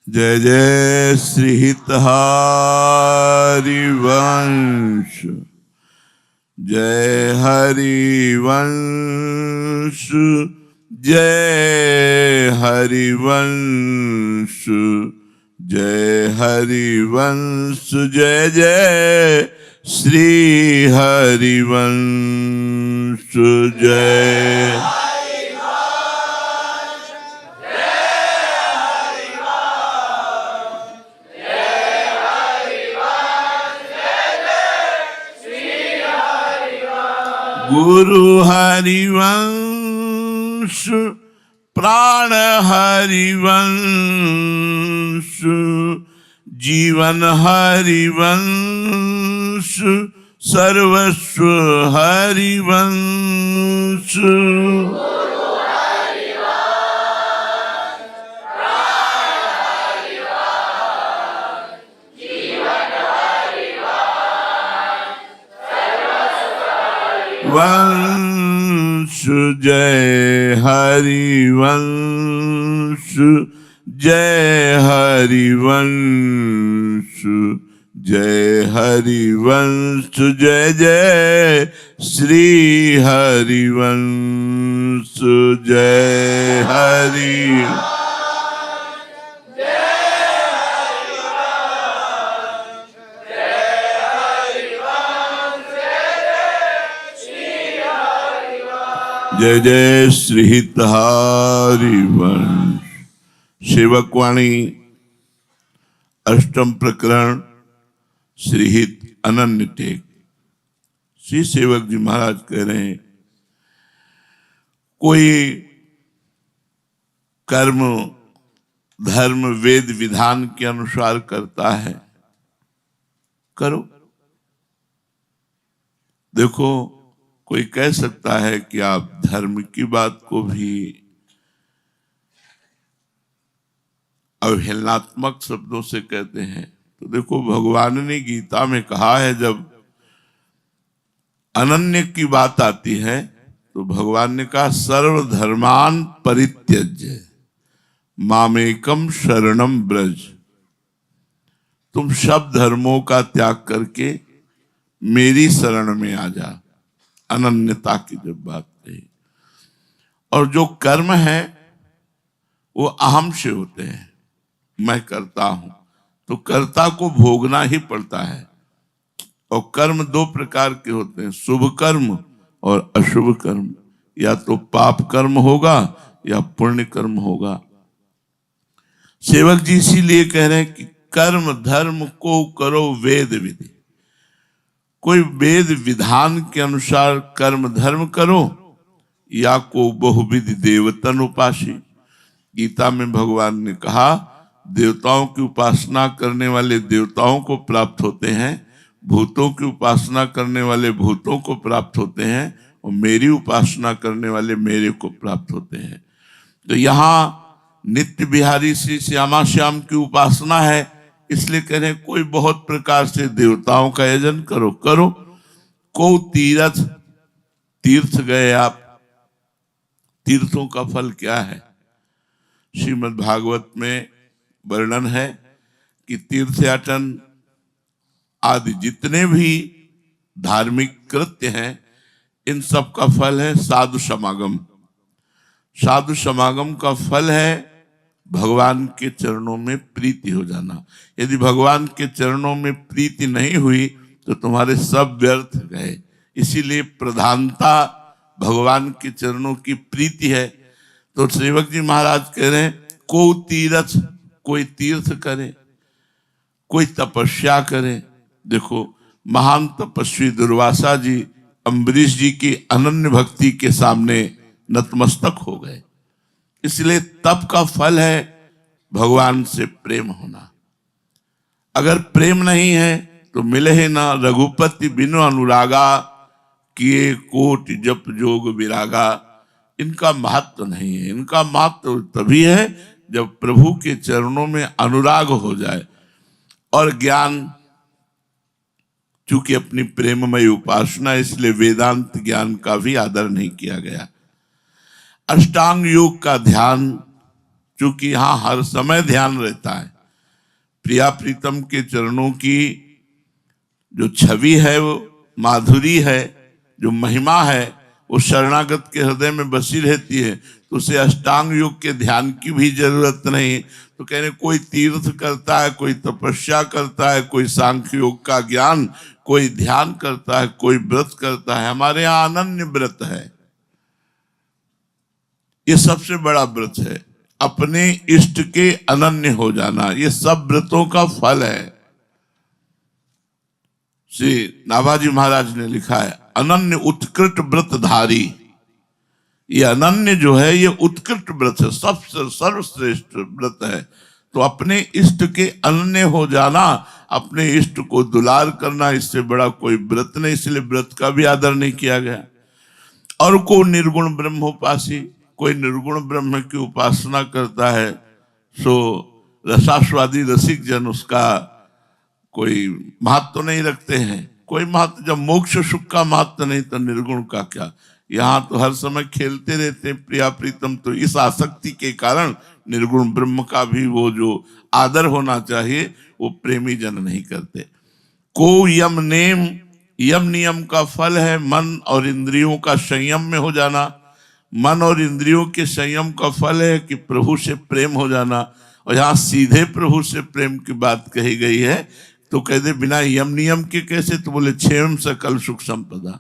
जय जय श्री हरिवंश, जय हरिवंश, जय हरिवंश, जय हरिवंश, जय जय श्री हरिवंश, जय गुरु हरिवंश, प्राण हरिवंश, जीवन हरिवंश, सर्वस्व हरिवंश। वंश जय हरिवंश, जय हरिवंश, जय हरिवंश, जय जय श्री हरिवंश, जय हरि। जय जय श्री हरिवंश। सेवकवाणी अष्टम प्रकरण श्रीहित अनन्य टेक। श्री सेवक जी महाराज कह रहे हैं, कोई कर्म धर्म वेद विधान के अनुसार करता है, करो। देखो, कोई कह सकता है कि आप धर्म की बात को भी अवहेलनात्मक शब्दों से कहते हैं। तो देखो, भगवान ने गीता में कहा है, जब अनन्य की बात आती है तो भगवान ने कहा सर्वधर्मान परित्यज्य मामेकम शरणम ब्रज। तुम सब धर्मों का त्याग करके मेरी शरण में आ जा। अनन्यता की जब बात कही, और जो कर्म है वो अहम से होते हैं, मैं करता हूं, तो कर्ता को भोगना ही पड़ता है। और कर्म दो प्रकार के होते हैं, शुभ कर्म और अशुभ कर्म। या तो पाप कर्म होगा या पुण्य कर्म होगा। सेवक जी इसीलिए कह रहे हैं कि कर्म धर्म को करो वेद विधि। कोई वेद विधान के अनुसार कर्म धर्म करो, या को बहुविधि देवतन उपासी। गीता में भगवान ने कहा, देवताओं की उपासना करने वाले देवताओं को प्राप्त होते हैं, भूतों की उपासना करने वाले भूतों को प्राप्त होते हैं, और मेरी उपासना करने वाले मेरे को प्राप्त होते हैं। तो यहाँ नित्य बिहारी श्री श्यामा श्याम की उपासना है, इसलिए कह रहे हैं कोई बहुत प्रकार से देवताओं का यजन करो। को तीर्थ गए आप, तीर्थों का फल क्या है? श्रीमद् भागवत में वर्णन है कि तीर्थयाटन आदि जितने भी धार्मिक कृत्य हैं, इन सब का फल है साधु समागम। साधु समागम का फल है भगवान के चरणों में प्रीति हो जाना। यदि भगवान के चरणों में प्रीति नहीं हुई तो तुम्हारे सब व्यर्थ गए। इसीलिए प्रधानता भगवान के चरणों की प्रीति है। तो सेवक जी महाराज कह रहे हैं, को तीर्थ, कोई तीर्थ करे, कोई तपस्या करे। देखो, महान तपस्वी दुर्वासा जी अम्बरीश जी की अनन्य भक्ति के सामने नतमस्तक हो गए। इसलिए तप का फल है भगवान से प्रेम होना। अगर प्रेम नहीं है तो मिले ही ना रघुपति बिनु अनुरागा, किए कोटि जप जोग विरागा। इनका महत्व नहीं है। इनका महत्व तभी है जब प्रभु के चरणों में अनुराग हो जाए। और ज्ञान, चूंकि अपनी प्रेममय उपासना, इसलिए वेदांत ज्ञान का भी आदर नहीं किया गया। अष्टांग योग का ध्यान, चूंकि यहां हर समय ध्यान रहता है, प्रिया प्रीतम के चरणों की जो छवि है, वो माधुरी है, जो महिमा है, वो शरणागत के हृदय में बसी रहती है। तो उसे अष्टांग योग के ध्यान की भी जरूरत नहीं। तो कह रहे कोई तीर्थ करता है, कोई तपस्या करता है, कोई सांख्य योग का ज्ञान, कोई ध्यान करता है, कोई व्रत करता है। हमारे यहाँ अनन्य व्रत है, ये सबसे बड़ा व्रत है, अपने इष्ट के अनन्य हो जाना। ये सब व्रतों का फल है। श्री नाभाजी महाराज ने लिखा है, अनन्य उत्कृष्ट व्रतधारी। ये अनन्य जो है, ये उत्कृष्ट व्रत है, सबसे सर्वश्रेष्ठ व्रत है। तो अपने इष्ट के अनन्य हो जाना, अपने इष्ट को दुलार करना, इससे बड़ा कोई व्रत नहीं। इसलिए व्रत का भी आदर नहीं किया गया। और को निर्गुण ब्रह्मोपासी, कोई निर्गुण ब्रह्म की उपासना करता है, सो रसास्वादी रसिक जन उसका कोई महत्व तो नहीं रखते हैं। कोई महत्व, जब मोक्ष सुख का महत्व नहीं तो निर्गुण का क्या। यहाँ तो हर समय खेलते रहते हैं प्रिया प्रीतम। तो इस आसक्ति के कारण निर्गुण ब्रह्म का भी वो जो आदर होना चाहिए वो प्रेमी जन नहीं करते। को यम नेम, यम नियम का फल है मन और इंद्रियों का संयम में हो जाना। मन और इंद्रियों के संयम का फल है कि प्रभु से प्रेम हो जाना। और यहाँ सीधे प्रभु से प्रेम की बात कही गई है। तो कहते बिना यम नियम के कैसे, तो बोले क्षेम सकल सुख संपदा।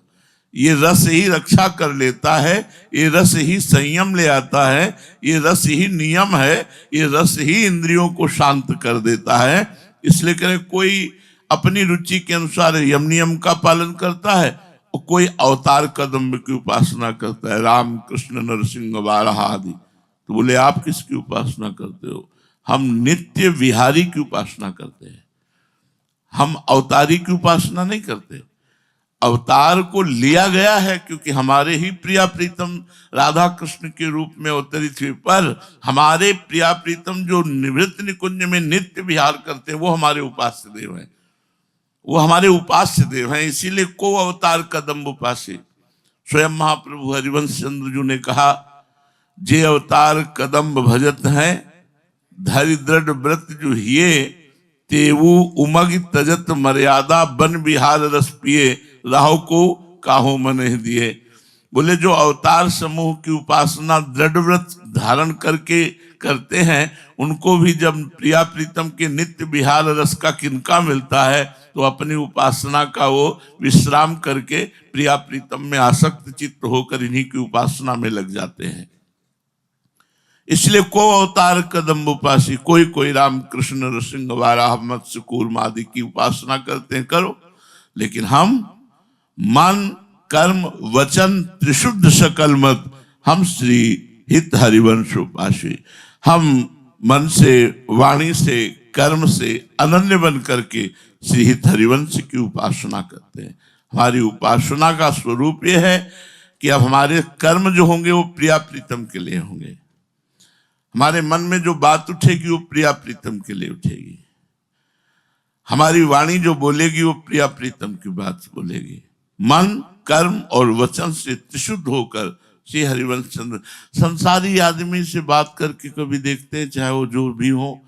ये रस ही रक्षा कर लेता है, ये रस ही संयम ले आता है, ये रस ही नियम है, ये रस ही इंद्रियों को शांत कर देता है। इसलिए करें कोई अपनी रुचि के अनुसार यम नियम का पालन करता है, और कोई अवतार कदम्ब की उपासना करता है, राम कृष्ण नरसिंह वाराह आदि। तो बोले आप किसकी उपासना करते हो? हम नित्य विहारी की उपासना करते हैं, हम अवतारी की उपासना नहीं करते। अवतार को लिया गया है क्योंकि हमारे ही प्रिया प्रीतम राधा कृष्ण के रूप में अवतरित हुए, पर हमारे प्रिया प्रीतम जो निवृत्त निकुंज में नित्य विहार करते हैं वो हमारे उपास्य देव हैं, वो हमारे उपास्य देव हैं। इसीलिए को अवतार कदम्ब उपास्य। स्वयं महाप्रभु हरिवंश चंद्र जी ने कहा, जे अवतार कदम्ब भजत हैं, धरि दृढ़ व्रत जो हिए, तेवु उमग तजत मर्यादा, बन बिहार रस पिए, राहो को काहो मन दिए। बोले जो अवतार समूह की उपासना दृढ़ व्रत धारण करके करते हैं, उनको भी जब प्रिया प्रीतम के नित्य विहार रस का किनका मिलता है, तो अपनी उपासना का वो विश्राम करके प्रिया प्रीतम में आसक्त चित्त होकर इन्हीं की उपासना में लग जाते हैं। इसलिए को अवतार कदम्ब उपासी, कोई कोई राम कृष्ण नरसिंह वाराह मत्स्य कूर्म आदि की उपासना करते हैं, करो। लेकिन हम मन कर्म वचन त्रिशुद्ध सकल मत, हम श्री हित हरिवंश उपासी। हम मन से, वाणी से, कर्म से अनन्य बन करके श्री हित हरिवंश की उपासना करते हैं। हमारी उपासना का स्वरूप यह है कि अब हमारे कर्म जो होंगे वो प्रिया प्रीतम के लिए होंगे। हमारे मन में जो बात उठेगी वो प्रिया प्रीतम के लिए उठेगी। हमारी वाणी जो बोलेगी वो प्रिया प्रीतम की बात बोलेगी। मन कर्म और वचन से त्रिशुद्ध होकर श्री हरिवंश चंद्र, संसारी आदमी से बात करके कभी देखते हैं, चाहे वो जो भी हो,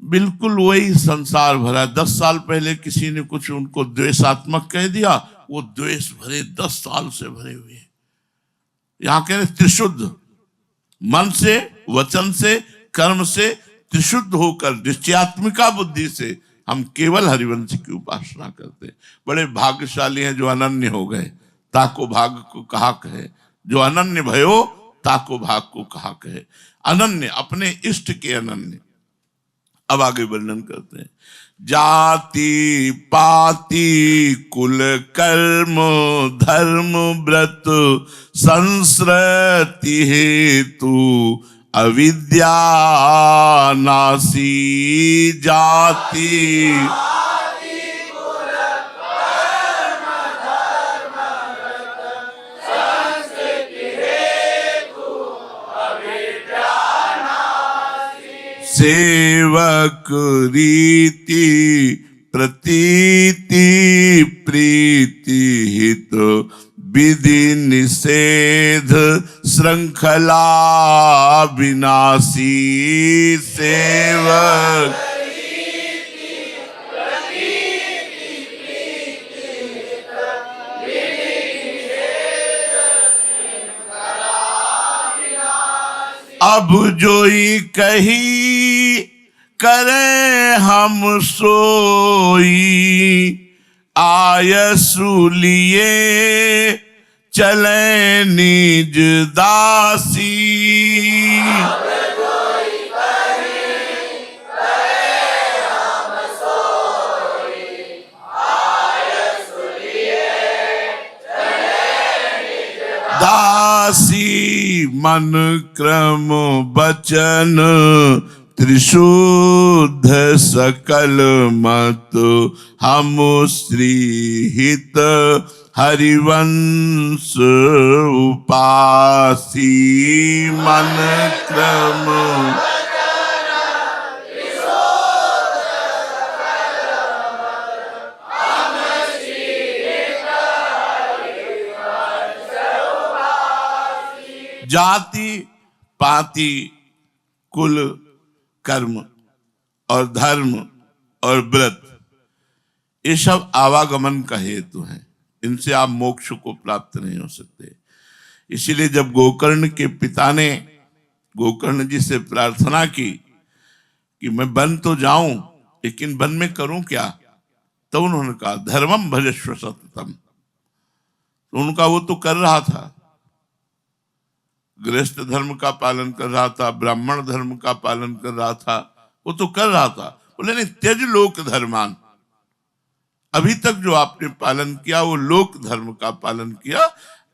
बिल्कुल वही संसार भरा। 10 साल पहले किसी ने कुछ उनको द्वेषात्मक कह दिया, वो द्वेष भरे 10 साल से भरे हुए। यहाँ कह रहे त्रिशुद्ध, मन से, वचन से, कर्म से त्रिशुद्ध होकर निश्चयात्मिका बुद्धि से हम केवल हरिवंश की उपासना करते हैं। बड़े भाग्यशाली हैं जो अनन्य हो गए, ताको भाग को कहा कहे। जो अनन्य भयो ताको भाग को कहा कहे। अनन्य, अपने इष्ट के अनन्य। अब आगे वर्णन करते हैं। जाति पाति कुल कर्म धर्म व्रत संस्कृति हेतु अविद्या नासी। जाति सेवक रीति प्रतीति प्रीति हित विधि निषेध श्रृंखला विनाशी। सेवक अब जोई कही करे हम सोई, आयसु लिए चले निज दासी। दासी मन क्रम बचन त्रिशुद्ध सकल मत, हम श्री हित हरिवंश उपासी। मन क्रम जाति पाति कुल कर्म और धर्म और व्रत, ये सब आवागमन का हेतु है। इनसे आप मोक्ष को प्राप्त नहीं हो सकते। इसीलिए जब गोकर्ण के पिता ने गोकर्ण जी से प्रार्थना की कि मैं वन तो जाऊं, लेकिन वन में करूं क्या, तो उन्होंने कहा धर्मम भजस्व सततम। तो उनका वो तो कर रहा था, गृहस्थ धर्म का पालन कर रहा था, ब्राह्मण धर्म का पालन कर रहा था, वो तो कर रहा था। बोले नहीं, त्यज लोक धर्मान। अभी तक जो आपने पालन किया वो लोक धर्म का पालन किया,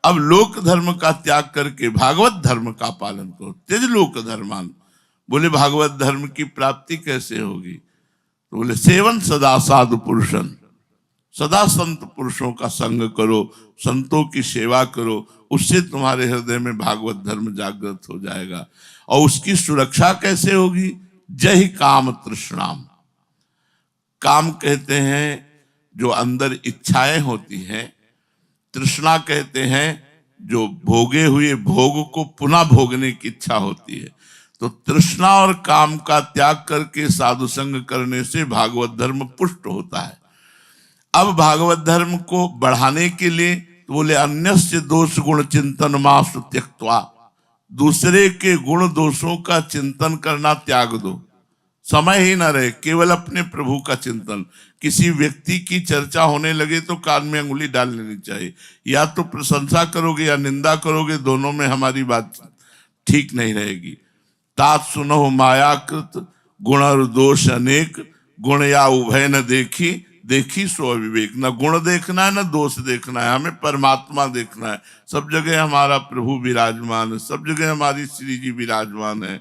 अब लोक धर्म का त्याग करके भागवत धर्म का पालन करो। त्यज लोक धर्मान। बोले भागवत धर्म की प्राप्ति कैसे होगी? तो बोले सेवन सदा साधु पुरुषन, सदा संत पुरुषों का संग करो, संतों की सेवा करो, उससे तुम्हारे हृदय में भागवत धर्म जागृत हो जाएगा। और उसकी सुरक्षा कैसे होगी? जय काम तृष्णाम। काम कहते हैं जो अंदर इच्छाएं होती हैं, तृष्णा कहते हैं जो भोगे हुए भोग को पुनः भोगने की इच्छा होती है। तो तृष्णा और काम का त्याग करके साधु संग करने से भागवत धर्म पुष्ट होता है। अब भागवत धर्म को बढ़ाने के लिए तो बोले अन्यस्य दोष गुण चिंतन मासु त्यक्त्वा, दूसरे के गुण दोषों का चिंतन करना त्याग दो। समय ही ना रहे, केवल अपने प्रभु का चिंतन। किसी व्यक्ति की चर्चा होने लगे तो कान में अंगुली डाल लेनी चाहिए। या तो प्रशंसा करोगे या निंदा करोगे, दोनों में हमारी बात ठीक नहीं रहेगी। तात सुनो मायाकृत गुण और दोष अनेक, गुण या उभय न देखी, देखी सो अविवेक। न गुण देखना है न दोष देखना है, हमें परमात्मा देखना है। सब जगह हमारा प्रभु विराजमान है, सब जगह हमारी श्री जी विराजमान है।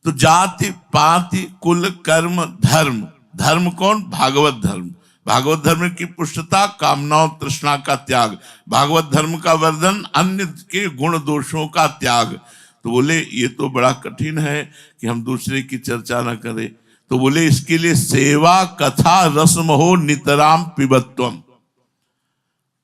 तो जाति पाति कुल कर्म धर्म, धर्म कौन? भागवत धर्म। भागवत धर्म की पुष्टता, कामनाओं तृष्णा का त्याग। भागवत धर्म का वर्धन, अन्य के गुण दोषों का त्याग। तो बोले ये तो बड़ा कठिन है कि हम दूसरे की चर्चा न करें। तो बोले इसके लिए सेवा कथा रसम हो नितराम पिबत्वम।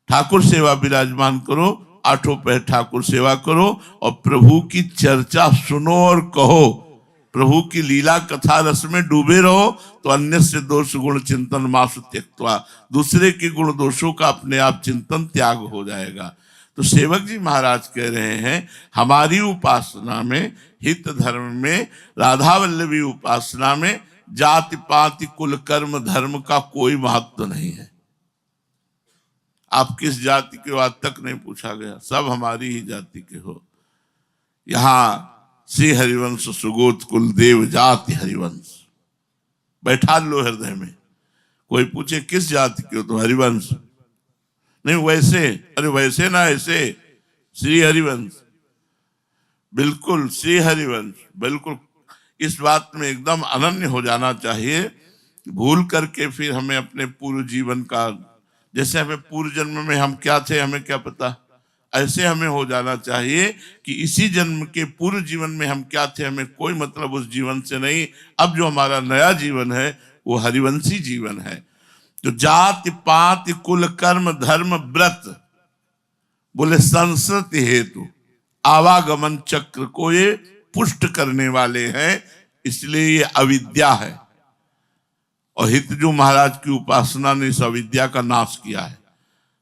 ठाकुर सेवा विराजमान करो, आठों पहर ठाकुर सेवा करो और प्रभु की चर्चा सुनो और कहो। प्रभु की लीला कथा रस में डूबे रहो तो अन्य से दोष गुण चिंतन मासु त्यक्त्वा, दूसरे के गुण दोषों का अपने आप चिंतन त्याग हो जाएगा। तो सेवक जी महाराज कह रहे हैं हमारी उपासना में, हित धर्म में, राधा वल्लभी उपासना में जाति पाति कुल कर्म धर्म का कोई महत्व नहीं है। आप किस जाति के हो आज तक नहीं पूछा गया, सब हमारी ही जाति के हो। यहाँ श्री हरिवंश सुगोत कुल देव जाति हरिवंश बैठा लो हृदय में। कोई पूछे किस जाति के हो तो हरिवंश, नहीं वैसे, अरे वैसे ना ऐसे, श्री हरिवंश, बिल्कुल श्री हरिवंश। बिल्कुल इस बात में एकदम अनन्य हो जाना चाहिए। भूल करके फिर हमें अपने पूर्व जीवन का, जैसे हमें पूर्व जन्म में हम क्या थे हमें क्या पता, ऐसे हमें हो जाना चाहिए कि इसी जन्म के पूर्व जीवन में हम क्या थे हमें कोई मतलब उस जीवन से नहीं। अब जो हमारा नया जीवन है वो हरिवंशी जीवन है। तो जाति पाति कुल कर्म धर्म व्रत, बोले संस्कृति हेतु आवागमन चक्र को ये पुष्ट करने वाले हैं, इसलिए ये अविद्या है। और हितजू महाराज की उपासना ने इस अविद्या का नाश किया है।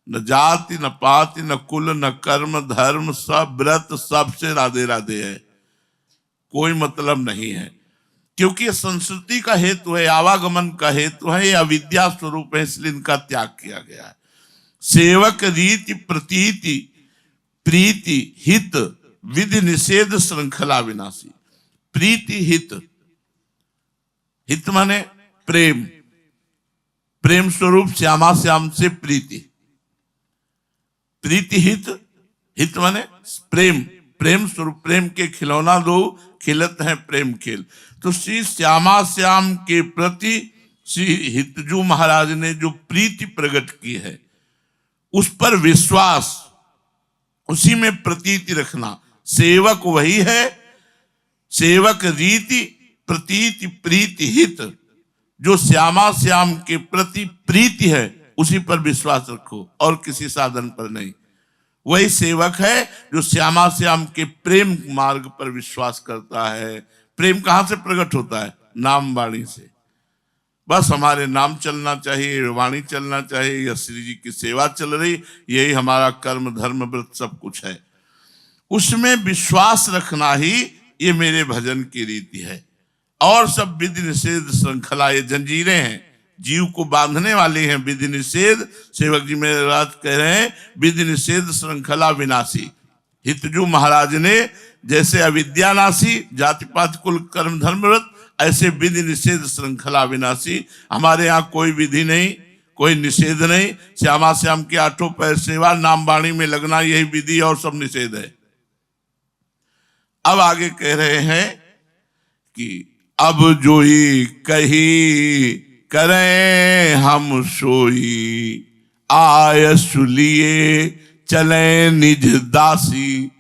न जाति न पाति न कुल न कर्म धर्म, सब व्रत, सबसे राधे राधे है। कोई मतलब नहीं है, क्योंकि ये संस्कृति का हेतु है, आवागमन का हेतु है, ये अविद्या स्वरूप है, इसलिए इनका त्याग किया गया है। सेवक रीति प्रतीति प्रीति हित विधि निषेध श्रृंखला विनाशी। प्रीति हित, हित माने प्रेम, प्रेम स्वरूप श्यामा श्याम से प्रीति, प्रीति हित, हित माने प्रेम, प्रेम स्वरूप, प्रेम के खिलौना दो खिलत हैं प्रेम खेल। तो श्री श्यामा श्याम के प्रति श्री हितजू महाराज ने जो प्रीति प्रकट की है, उस पर विश्वास, उसी में प्रतीति रखना। सेवक वही है, सेवक रीति प्रतीति प्रीति हित, जो श्यामा श्याम के प्रति प्रीति है उसी पर विश्वास रखो और किसी साधन पर नहीं। वही सेवक है जो श्यामा श्याम के प्रेम मार्ग पर विश्वास करता है। प्रेम कहां से प्रकट होता है? नाम वाणी से। बस हमारे नाम चलना चाहिए, वाणी चलना चाहिए, या श्री जी की सेवा चल रही, यही हमारा कर्म धर्म व्रत सब कुछ है। उसमें विश्वास रखना ही ये मेरे भजन की रीति है। और सब विधि निषेध श्रृंखला, ये जंजीरें हैं, जीव को बांधने वाले हैं। विधि निषेध, सेवक जी मेरे राज कह रहे हैं, विधि निषेध श्रृंखला विनाशी। हितजू महाराज ने जैसे अविद्या नाशी, जाति पात कुल कर्म धर्म व्रत, ऐसे विधि निषेध श्रृंखला विनाशी। हमारे यहाँ कोई विधि नहीं, कोई निषेध नहीं। श्यामा श्याम के आठों पैर सेवा, नाम वाणी में लगना, यही विधि और सब निषेध है। अब आगे कह रहे हैं कि अब जोई कही करें हम सोई, आयस लिए चले निज दासी।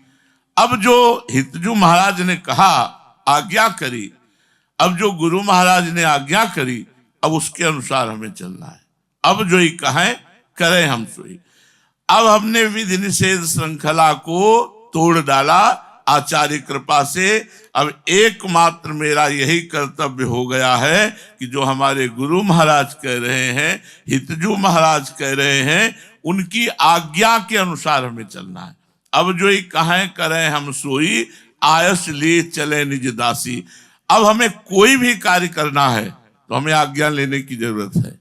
अब जो हितजू महाराज ने कहा, आज्ञा करी, अब जो गुरु महाराज ने आज्ञा करी, अब उसके अनुसार हमें चलना है। अब जो ही कहें करें हम सोई। अब हमने विधि निषेध श्रृंखला को तोड़ डाला आचार्य कृपा से। अब एकमात्र मेरा यही कर्तव्य हो गया है कि जो हमारे गुरु महाराज कह रहे हैं, हितजू महाराज कह रहे हैं, उनकी आज्ञा के अनुसार हमें चलना है। अब जो ही कहें करें हम सोई, आयस लिए चले निज दासी। अब हमें कोई भी कार्य करना है तो हमें आज्ञा लेने की जरूरत है।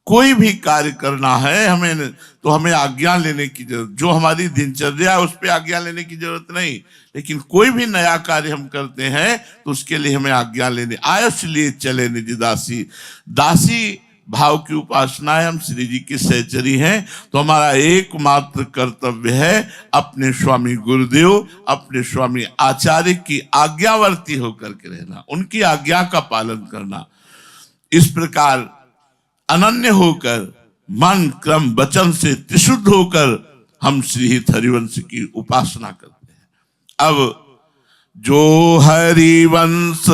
कोई भी कार्य करना है हमें तो हमें आज्ञा लेने की जरूरत, जो हमारी दिनचर्या है उस पर आज्ञा लेने की जरूरत नहीं, लेकिन कोई भी नया कार्य हम करते हैं तो उसके लिए हमें आज्ञा लेने। आयस लिए चले निज दासी। दासी भाव की उपासना है, हम श्री जी की सहचरी हैं, तो हमारा एकमात्र कर्तव्य है अपने स्वामी गुरुदेव, अपने स्वामी आचार्य की आज्ञावर्ती होकर के रहना, उनकी आज्ञा का पालन करना। इस प्रकार अनन्य होकर, मन क्रम वचन से त्रिशुद्ध होकर हम श्री हित हरिवंश की उपासना करते हैं। अब जो हरिवंश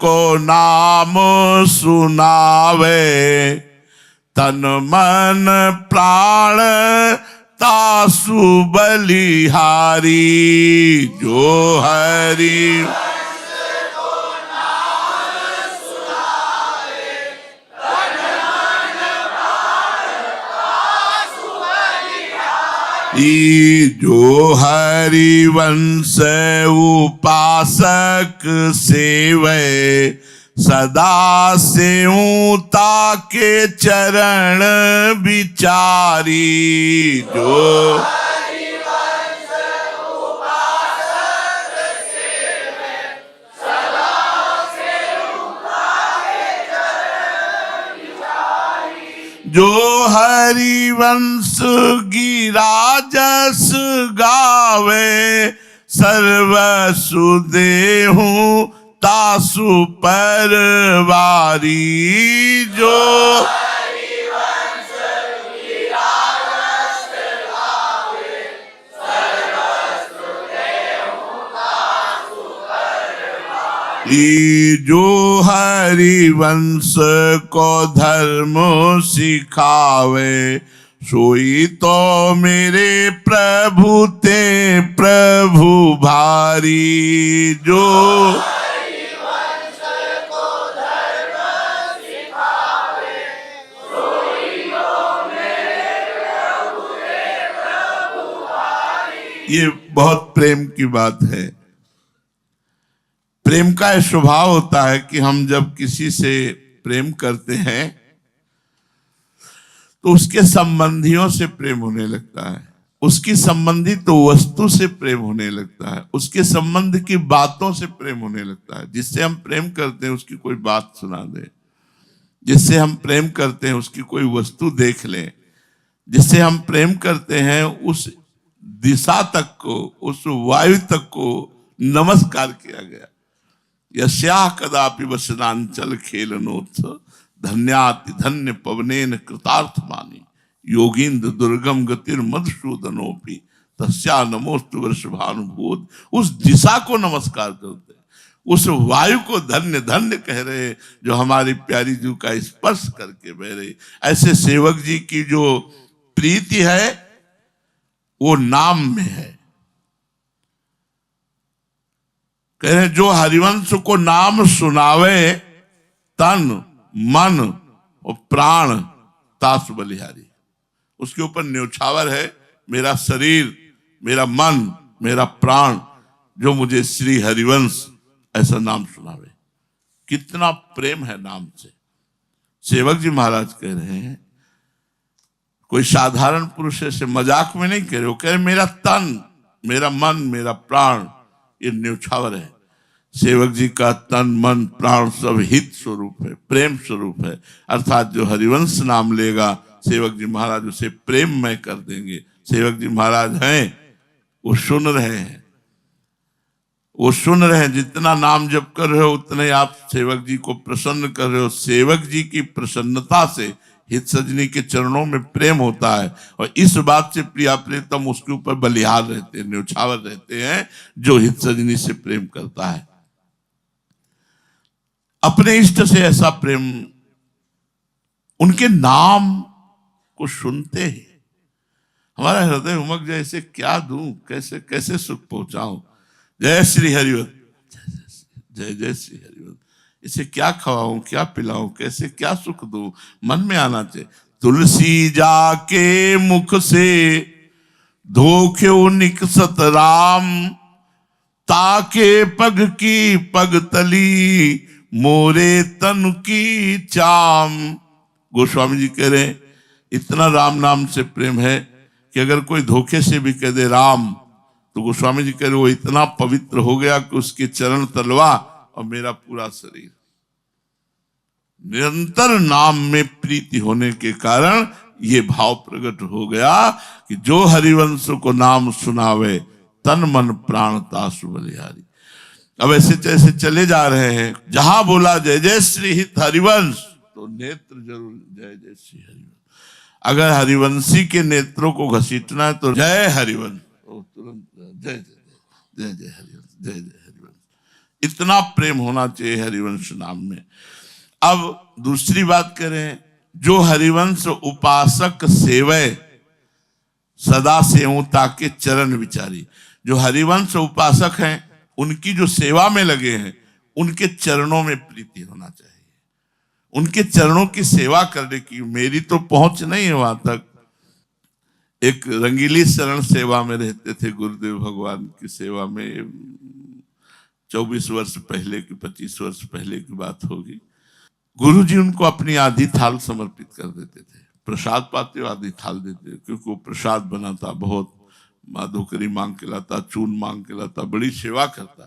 को नाम सुनावे, तन मन प्राण तासु बलिहारी। जो हरि जो हरिवंश उपासक सेवे, सदा सेवता के चरण विचारी। जो हरिवंश उपासक सेवे, सदा सेवता के चरण विचारी। जो हरिवंश गिराजस गावे, सर्वसु देहु तासु परवारी। जो हरिवंश गिराजस गावे, सर्वसु देहु तासु परवारी। जो हरिवंश को धर्म सिखावे, सोई तो मेरे प्रभु ते प्रभु भारी। जो हरिवंश को धर्म सिखावे, सोई तो मेरे प्रभु ते प्रभु भारी। ये बहुत प्रेम की बात है। प्रेम का यह स्वभाव होता है कि हम जब किसी से प्रेम करते हैं तो उसके संबंधियों से प्रेम होने लगता है, उसकी संबंधित वस्तु से प्रेम होने लगता है, उसके संबंध की बातों से प्रेम होने लगता है। जिससे हम प्रेम करते हैं उसकी कोई बात सुना दे, जिससे हम प्रेम करते हैं उसकी कोई वस्तु देख ले, जिससे हम प्रेम करते हैं उस दिशा तक को, उस वायु तक को नमस्कार किया गया। यस्या कदापि वसनांचल खेलनोत्सव धन्याति धन्य पवनेन कृतार्थ मानी योगींद्र दुर्गम गतिर मधुसूदनोपि तस्या नमोस्तु वृषभानुभूत। उस दिशा को नमस्कार करते, उस वायु को धन्य धन्य कह रहे जो हमारी प्यारी जी का स्पर्श करके बह रहे। ऐसे सेवक जी की जो प्रीति है वो नाम में है। कह रहे जो हरिवंश को नाम सुनावे तन मन और प्राण तासु बलिहारी। उसके ऊपर न्योछावर है मेरा शरीर, मेरा मन, मेरा प्राण, जो मुझे श्री हरिवंश ऐसा नाम सुनावे। कितना प्रेम है नाम से। सेवक जी महाराज कह रहे हैं, कोई साधारण पुरुष ऐसे मजाक में नहीं कह रहे, वो कह रहे मेरा तन, मेरा मन, मेरा प्राण, ये न्योछावर है। सेवक जी का तन मन प्राण सब हित स्वरूप है, प्रेम स्वरूप है। अर्थात जो हरिवंश नाम लेगा सेवक जी महाराज उसे प्रेममय कर देंगे। सेवक जी महाराज हैं वो सुन रहे हैं, वो सुन रहे हैं। जितना नाम जप कर रहे हो उतने आप सेवक जी को प्रसन्न कर रहे हो। सेवक जी की प्रसन्नता से हित सजनी के चरणों में प्रेम होता है और इस बात से प्रिया प्रीतम उसके ऊपर बलिहार रहते हैं, न्योछावर रहते हैं जो हित सजनी से प्रेम करता है। अपने इष्ट से ऐसा प्रेम, उनके नाम को सुनते ही हमारा हृदय उमग जाए, इसे क्या दूं, कैसे कैसे सुख पहुंचाऊं। जय श्री हरिवंश, जय जय श्री हरिवंश। इसे क्या खवाऊं, क्या पिलाऊं, कैसे क्या सुख दूं, मन में आना चाहिए। तुलसी जाके मुख से धोखे निकसत राम, ताके पग की पग तली मोरे तन की चाम। गोस्वामी जी कह रहे इतना राम नाम से प्रेम है कि अगर कोई धोखे से भी कह दे राम, तो गोस्वामी जी कह रहे वो इतना पवित्र हो गया कि उसके चरण तलवा और मेरा पूरा शरीर। निरंतर नाम में प्रीति होने के कारण ये भाव प्रकट हो गया कि जो हरिवंश को नाम सुनावे तन मन प्राण तासु बलिहारी। अब ऐसे चले जा रहे हैं, जहां बोला जय जय श्री हित हरिवंश तो नेत्र जरूर जय जय श्री हरिवंश। अगर हरिवंशी के नेत्रों को घसीटना है तो जय हरिवंश, तुरंत जय जय जय जय हरिवंश, जय जय हरिवंश। इतना प्रेम होना चाहिए हरिवंश नाम में। अब दूसरी बात करें, जो हरिवंश उपासक सेवय सदा सेवता के चरण विचारी। जो हरिवंश उपासक हैं उनकी जो सेवा में लगे हैं उनके चरणों में प्रीति होना चाहिए, उनके चरणों की सेवा करने की। मेरी तो पहुंच नहीं है वहां तक। एक रंगीली शरण सेवा में रहते थे गुरुदेव भगवान की सेवा में, 24 वर्ष पहले की 25 वर्ष पहले की बात होगी। गुरु जी उनको अपनी आधी थाल समर्पित कर देते थे, प्रसाद पाते आधी थाल देते, क्योंकि वो प्रसाद बनाता, बहुत माधुकरी मांग के लाता, चून मांग के लाता, बड़ी सेवा करता।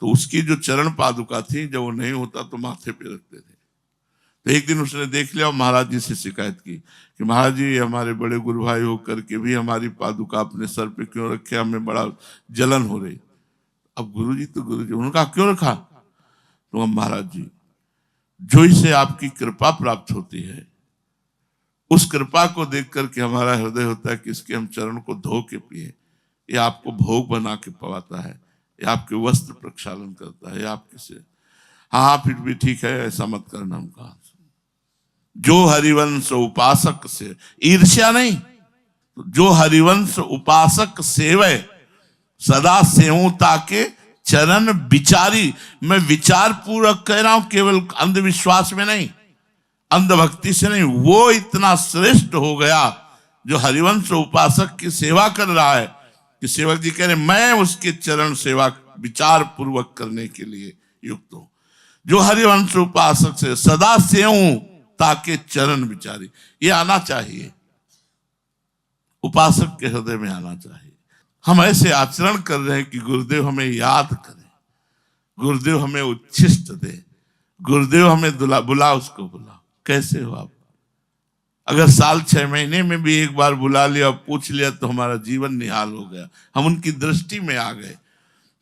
तो उसकी जो चरण पादुका थी जब वो नहीं होता तो माथे पे रखते थे। तो एक दिन उसने देख लिया और महाराज जी से शिकायत की कि महाराज जी हमारे बड़े गुरु भाई होकर के भी हमारी पादुका अपने सर पे क्यों रखे, हमें बड़ा जलन हो रही। अब गुरु जी तो गुरु जी, उन्होंने कहा क्यों रखा? तो महाराज जी जो इसे आपकी कृपा प्राप्त होती है उस कृपा को देख करके हमारा हृदय होता है कि इसके हम चरण को धो के पिए। ये आपको भोग बना के पवाता है, ये आपके वस्त्र प्रक्षालन करता है, ये आपके से। हाँ फिर भी ठीक है, ऐसा मत करना। हम कहा जो हरिवंश उपासक से, ईर्ष्या नहीं, जो हरिवंश उपासक सेवय सदा सेवता के चरण विचारी। मैं विचार पूर्वक कह रहा हूं, केवल अंधविश्वास में नहीं, अंधभक्ति से नहीं। वो इतना श्रेष्ठ हो गया जो हरिवंश उपासक की सेवा कर रहा है कि सेवक जी कह रहे मैं उसके चरण सेवा विचार पूर्वक करने के लिए युक्त हो। जो हरिवंश उपासक से सदा सेऊं ताके चरण विचारी, ये आना चाहिए, उपासक के हृदय में आना चाहिए। हम ऐसे आचरण कर रहे हैं कि गुरुदेव हमें याद करे, गुरुदेव हमें उच्छिष्ट दे, गुरुदेव हमें बुला, उसको बुला। कैसे हो आप? अगर साल 6 महीने में भी एक बार बुला लिया, पूछ लिया, तो हमारा जीवन निहाल हो गया, हम उनकी दृष्टि में आ गए।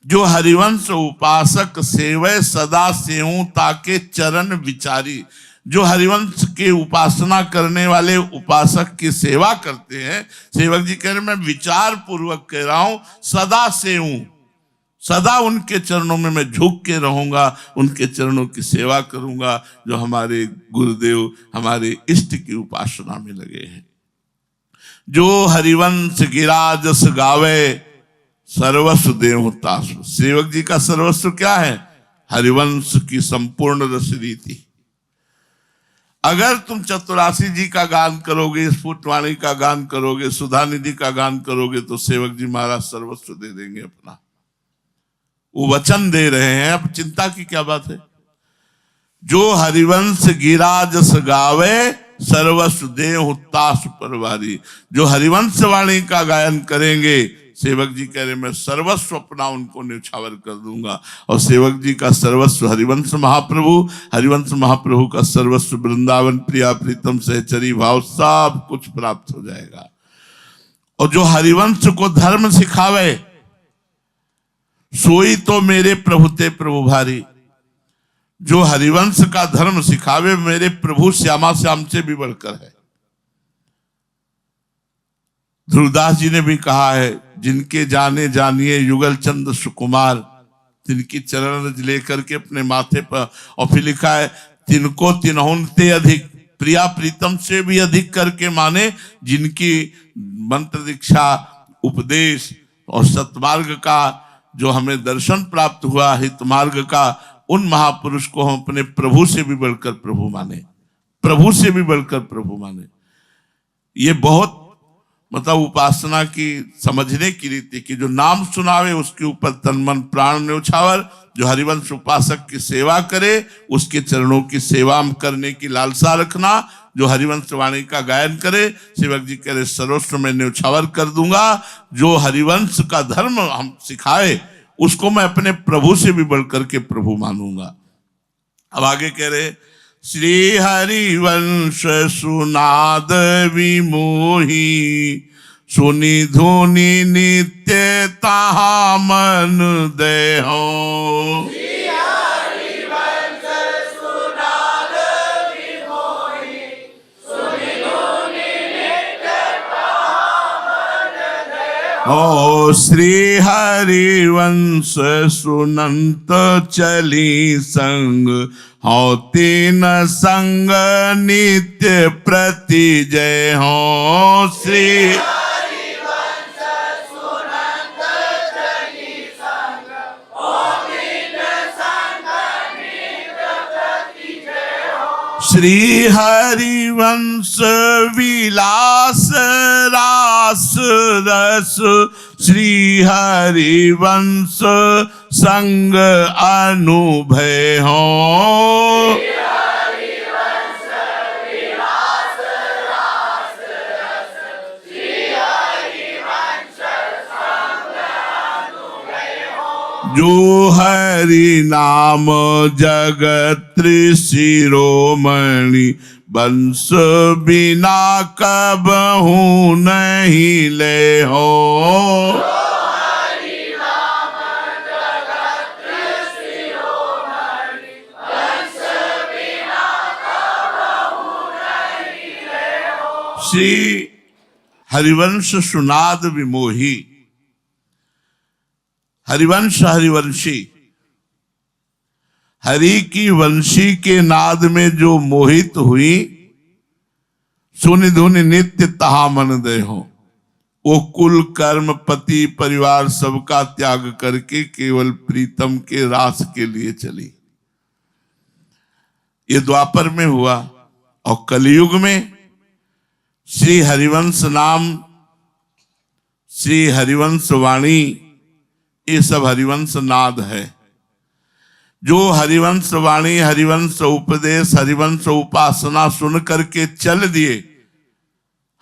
जो हरिवंश उपासक सेवय सदा सेऊं ताके चरण विचारी, जो हरिवंश के उपासना करने वाले उपासक की सेवा करते हैं, सेवक जी कह रहे मैं विचार पूर्वक कह रहा हूं, सदा सेऊं, सदा उनके चरणों में मैं झुक के रहूंगा, उनके चरणों की सेवा करूंगा, जो हमारे गुरुदेव हमारे इष्ट की उपासना में लगे हैं। जो हरिवंश गिरा जस गावे सर्वस्व देहु तासु, सेवक जी का सर्वस्व क्या है? हरिवंश की संपूर्ण रस रीति। अगर तुम चतुरासी जी का गान करोगे, स्फुटवाणी का गान करोगे, सुधा निधि का गान करोगे, तो सेवक जी महाराज सर्वस्व दे देंगे अपना, वो वचन दे रहे हैं। अब चिंता की क्या बात है? जो हरिवंश गिरा जस गावे सर्वस्व देहु तासु परवारी, जो हरिवंश वाणी का गायन करेंगे, सेवक जी कह रहे मैं सर्वस्व अपना उनको न्यौछावर कर दूंगा। और सेवक जी का सर्वस्व हरिवंश महाप्रभु, हरिवंश महाप्रभु का सर्वस्व वृंदावन प्रिया प्रीतम सहचरी भाव, सब कुछ प्राप्त हो जाएगा। और जो हरिवंश को धर्म सिखावे, सोई तो मेरे प्रभु ते प्रभु भारी, जो हरिवंश का धर्म सिखावे, मेरे प्रभु श्यामा श्याम से भी बढ़कर है। ध्रुवदास जी ने भी कहा है, जिनके जाने जानिए युगल चंद सुकुमार, तिनकी चरण रज लेकर के अपने माथे पर, और फिर लिखा है तिनको तिन्हों ते अधिक, प्रिया प्रीतम से भी अधिक करके माने, जिनकी मंत्र दीक्षा उपदेश और सतमार्ग का जो हमें दर्शन प्राप्त हुआ, हित मार्ग का, उन महापुरुष को हम अपने प्रभु से भी बढ़कर प्रभु माने, प्रभु से भी बढ़कर प्रभु माने। ये बहुत मतलब उपासना की समझने की रीति की, जो नाम सुनावे उसके ऊपर तन मन प्राण न्यौछावर, जो हरिवंश उपासक की सेवा करे उसके चरणों की सेवा करने की लालसा रखना, जो हरिवंश वाणी का गायन करे, सेवक जी कह रहे सर्वस्व में न्यौछावर कर दूंगा। जो हरिवंश का धर्म हम सिखाए उसको मैं अपने प्रभु से भी बढ़कर के प्रभु मानूंगा। अब आगे कह रहे श्री हरिवंश सुनाद विमोही, सुनि धुनि नित्य ताहा मन देहो। ओ श्री हरिवंश सुनंत चली संग, हो तीन संग नित्य प्रति जय हो। श्री हरिवंश सुनंत चली संग, हो तीन संग नित्य प्रति जय हो। श्री हरिवंश विलास रास रस, श्री हरिवंश संग अनुभय हो। श्री हरिवंश विलास रास रस, श्री हरिवंश संग अनुभय हो। जो हरि नाम जगत शिरोमणि, बंस बिना कबहू नहीं ले हो। श्री हरिवंश सुनाद विमोही, हरिवंश हरिवंशी, हरि की वंशी के नाद में जो मोहित हुई, सुनि धुनि नित्य तहा मन दे हो, वो कुल कर्म पति परिवार सबका त्याग करके केवल प्रीतम के रास के लिए चली। ये द्वापर में हुआ। और कलयुग में श्री हरिवंश नाम, श्री हरिवंश वाणी ये सब हरिवंश नाद है। जो हरिवंश वाणी, हरिवंश उपदेश, हरिवंश उपासना सुन करके चल दिए,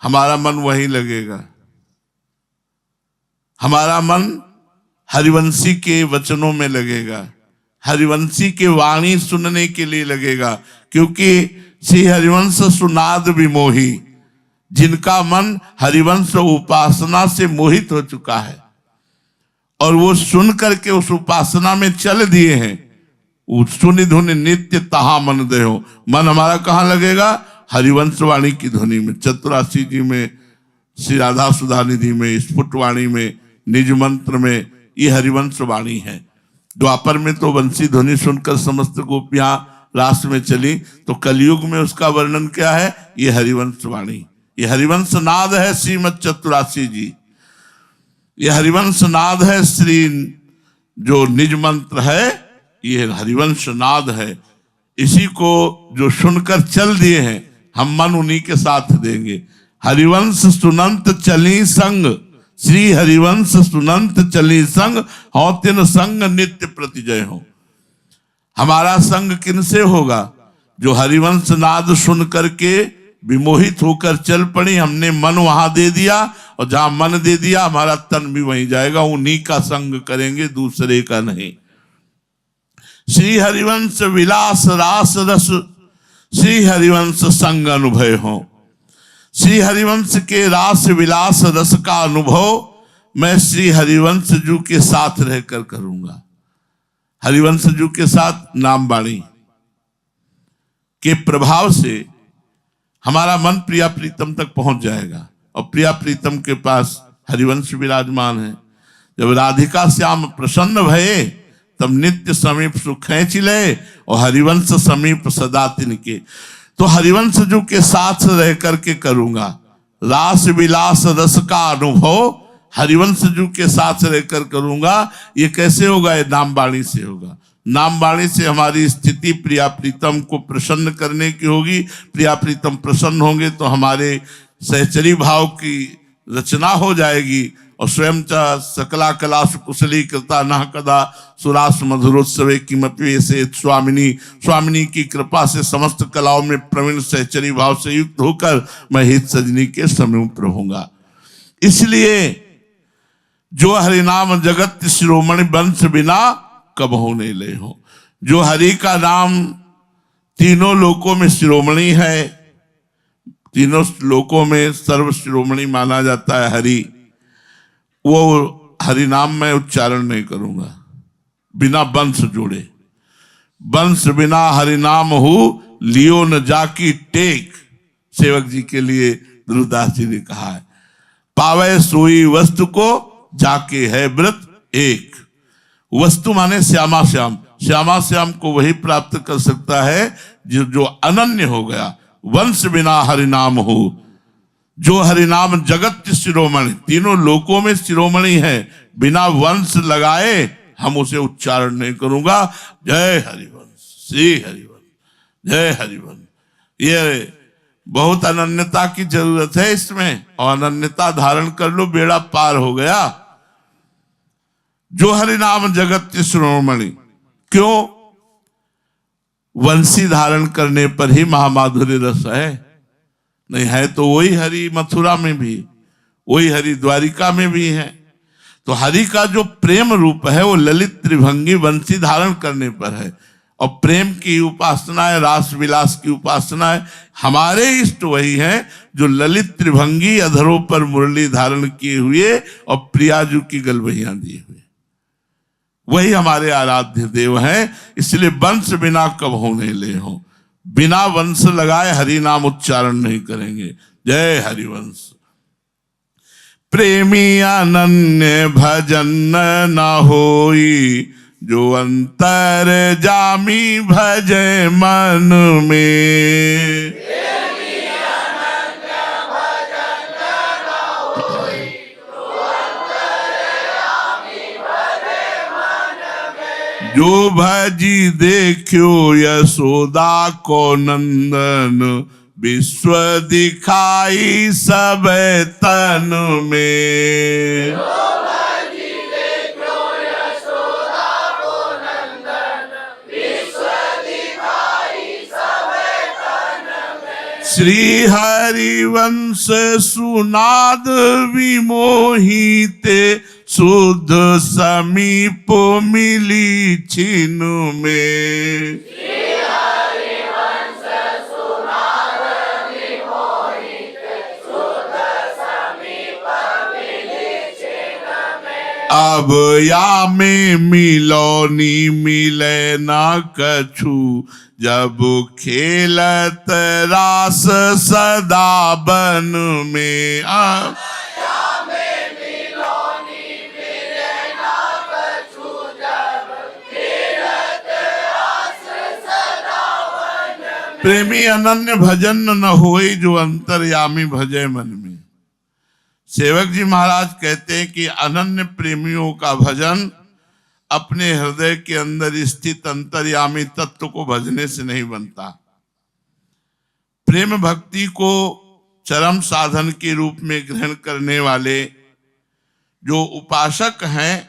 हमारा मन वहीं लगेगा। हमारा मन हरिवंशी के वचनों में लगेगा, हरिवंशी के वाणी सुनने के लिए लगेगा। क्योंकि श्री हरिवंश सुनाद विमोही, जिनका मन हरिवंश उपासना से मोहित हो चुका है और वो सुन करके उस उपासना में चल दिए हैं, सुनि धुनि नित्य तहा मन देहो। मन हमारा कहाँ लगेगा? हरिवंश वाणी की ध्वनि में, चतुरासी जी में, श्री राधा सुधा निधि में, स्फुट वाणी में, निज मंत्र में, ये हरिवंश वाणी है। द्वापर में तो वंशी ध्वनि सुनकर समस्त गोपियां रास में चली, तो कलयुग में उसका वर्णन क्या है? ये हरिवंश वाणी, ये हरिवंश नाद है श्रीमद चतुरासी जी। ये हरिवंश नाद है श्री जो निज मंत्र है, ये हरिवंश नाद है। इसी को जो सुनकर चल दिए हैं, हम मन उन्हीं के साथ देंगे। हरिवंश सुनंत चली संग, श्री हरिवंश सुनंत चली संग, हो तिन संग नित्य प्रतिजय हो। हमारा संग किनसे होगा? जो हरिवंश नाद सुन करके विमोहित होकर चल पड़ी, हमने मन वहां दे दिया, और जहां मन दे दिया हमारा तन भी वहीं जाएगा। उन्हीं का संग करेंगे, दूसरे का नहीं। श्री हरिवंश विलास रास रस, श्री हरिवंश संग अनुभव हो। श्री हरिवंश के रास विलास रस का अनुभव मैं श्री हरिवंश जू के साथ रहकर करूंगा। हरिवंश जू के साथ नाम वाणी के प्रभाव से हमारा मन प्रिया प्रीतम तक पहुंच जाएगा, और प्रिया प्रीतम के पास हरिवंश विराजमान है। जब राधिका श्याम प्रसन्न भये, तब नित्य समीप सुख चिले, और हरिवंश समीप सदा तिनके। तो हरिवंश जू के साथ रह करके करूंगा। रास विलास रस का अनुभव हरिवंश जू के साथ रहकर करूंगा। ये कैसे होगा? ये नाम वाणी से होगा। नाम वाणी से हमारी स्थिति प्रिया प्रीतम को प्रसन्न करने की होगी। प्रिया प्रीतम प्रसन्न होंगे तो हमारे सहचरी भाव की रचना हो जाएगी, और स्वयं च सकला कलासु कुशली कृता न कदा सुरास मधुरोत्सवे किमपि से स्वामिनी। स्वामिनी की कृपा से समस्त कलाओं में प्रवीण सहचरी भाव से युक्त होकर मैं हित सजनी के समीप रहूंगा। इसलिए जो हरिनाम जगत शिरोमणि वंश बिना कब होने ले हो। जो हरि का नाम तीनों लोकों में शिरोमणि है, तीनों लोकों में सर्व शिरोमणि माना जाता है हरि, वो हरि नाम में उच्चारण नहीं करूंगा बिना वंश जोड़े। वंश बिना हरि नाम हो लियो न जाकी टेक, सेवक जी के लिए ध्रुवदास जी ने कहा है। पावे सोई वस्तु को जाके है व्रत एक। वस्तु माने श्यामा श्याम, श्यामा श्याम को वही प्राप्त कर सकता है जो अनन्य हो गया। वंश बिना हरि नाम हो, जो हरिनाम जगत शिरोमणि, तीनों लोकों में शिरोमणि है, बिना वंश लगाए हम उसे उच्चारण नहीं करूंगा। जय हरिवंश, श्री हरिवंश, जय हरिवंश। ये बहुत अनन्यता की जरूरत है इसमें, और अनन्यता धारण कर लो, बेड़ा पार हो गया। जो हरिनाम जगत शिरोमणि, क्यों? वंशी धारण करने पर ही महामाधुर्य रस है। नहीं है तो वही हरि मथुरा में भी, वही हरि द्वारिका में भी है। तो हरि का जो प्रेम रूप है वो ललित त्रिभंगी वंशी धारण करने पर है। और प्रेम की उपासना है, रास विलास की उपासना है। हमारे इष्ट वही हैं जो ललित त्रिभंगी अधरों पर मुरली धारण किए हुए और प्रियाजू की गलबहियां दिए हुए, वही हमारे आराध्य देव हैं। इसलिए वंश बिना कब होने ले हो, बिना वंश लगाए हरि नाम उच्चारण नहीं करेंगे। जय हरिवंश। प्रेमी अनन्य भजन न होई, जो अंतर जामी भजे मन में। प्रेमी अनन्य भजन न होई, जो अंतर जामी भजे मन में। जो भजी देखियो यशोदा को नंदन, विश्व दिखाई सब तन में। जो भजी देखियो श्री हरिवंश सुनाद विमोहिते शुद्ध समीप मिली छिन में। अब या में मिलोनी मिले न कछु, जब खेलत रास सदा बन में। अब या में मिलोनी मिले न कछु, जब खेलत रास सदा बन में। प्रेमी अनन्य भजन न होई, जो अंतर्यामी भजे मन में। सेवक जी महाराज कहते हैं कि अनन्य प्रेमियों का भजन अपने हृदय के अंदर स्थित अंतर्यामी तत्व को भजने से नहीं बनता। प्रेम भक्ति को चरम साधन के रूप में ग्रहण करने वाले जो उपासक हैं,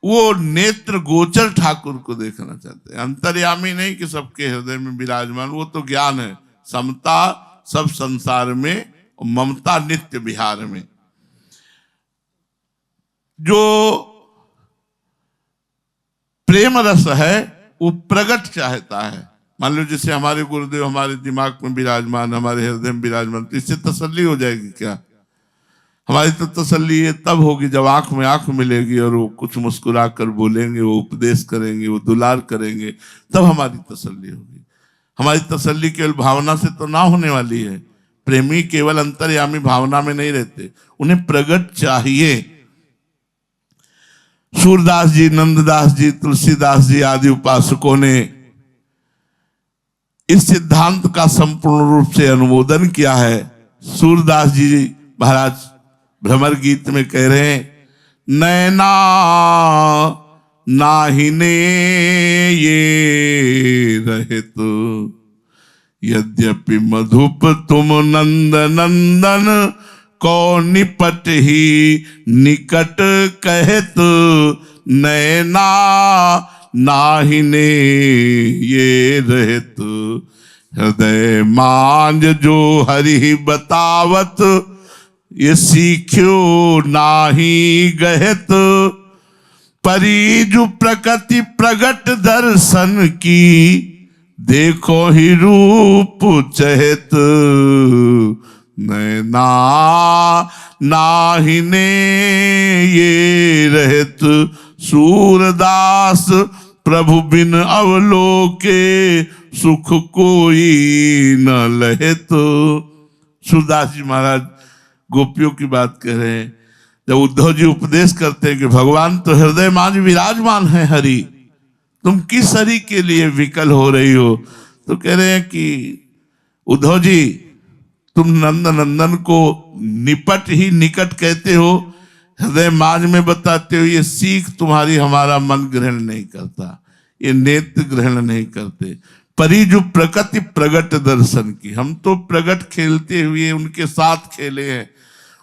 वो नेत्र गोचर ठाकुर को देखना चाहते हैं, अंतर्यामी नहीं कि सबके हृदय में विराजमान। वो तो ज्ञान है, समता सब संसार में, ममता नित्य विहार में। जो प्रेम रस है वो प्रगट चाहता है। मान लो जैसे हमारे गुरुदेव हमारे दिमाग में विराजमान, हमारे हृदय में विराजमान, तो इससे तसल्ली हो जाएगी क्या? हमारी तो तसल्ली ये तब होगी जब आंख में आंख मिलेगी और वो कुछ मुस्कुरा कर बोलेंगे, वो उपदेश करेंगे, वो दुलार करेंगे, तब हमारी तसल्ली होगी। हमारी तसल्ली केवल भावना से तो ना होने वाली है। प्रेमी केवल अंतर्यामी भावना में नहीं रहते, उन्हें प्रगट चाहिए। सूरदास जी, नंददास जी, तुलसीदास जी आदि उपासकों ने इस सिद्धांत का संपूर्ण रूप से अनुमोदन किया है। सूरदास जी महाराज भ्रमर गीत में कह रहे हैं, नैना नाहिने ये रहे तो, यद्यपि मधुप तुम नंद नंदन, को निपट ही निकट कहत, नैना नाहिने ये रहत, हृदय मांझ जो हरि बतावत, ये सीख्यो नाही गहत, परिजु प्रकृति प्रगट दर्शन की, देखो ही रूप चहत, नैना नाहिने ये रहत, सूरदास प्रभु बिन अवलोके, सुख कोई न लहत। सूरदास जी महाराज गोपियों की बात कह रहे हैं। जब उद्धव जी उपदेश करते हैं कि भगवान तो हृदय मांझ विराजमान है हरि, तुम किस हरि के लिए विकल हो रही हो? तो कह रहे हैं कि उद्धव जी, तुम नंद नंदन को निपट ही निकट कहते हो, हृदय मांझ में बताते हो, ये सीख तुम्हारी हमारा मन ग्रहण नहीं करता, ये नेत्र ग्रहण नहीं करते। परी जो प्रकृति प्रगट दर्शन की, हम तो प्रगट खेलते हुए उनके साथ खेले हैं,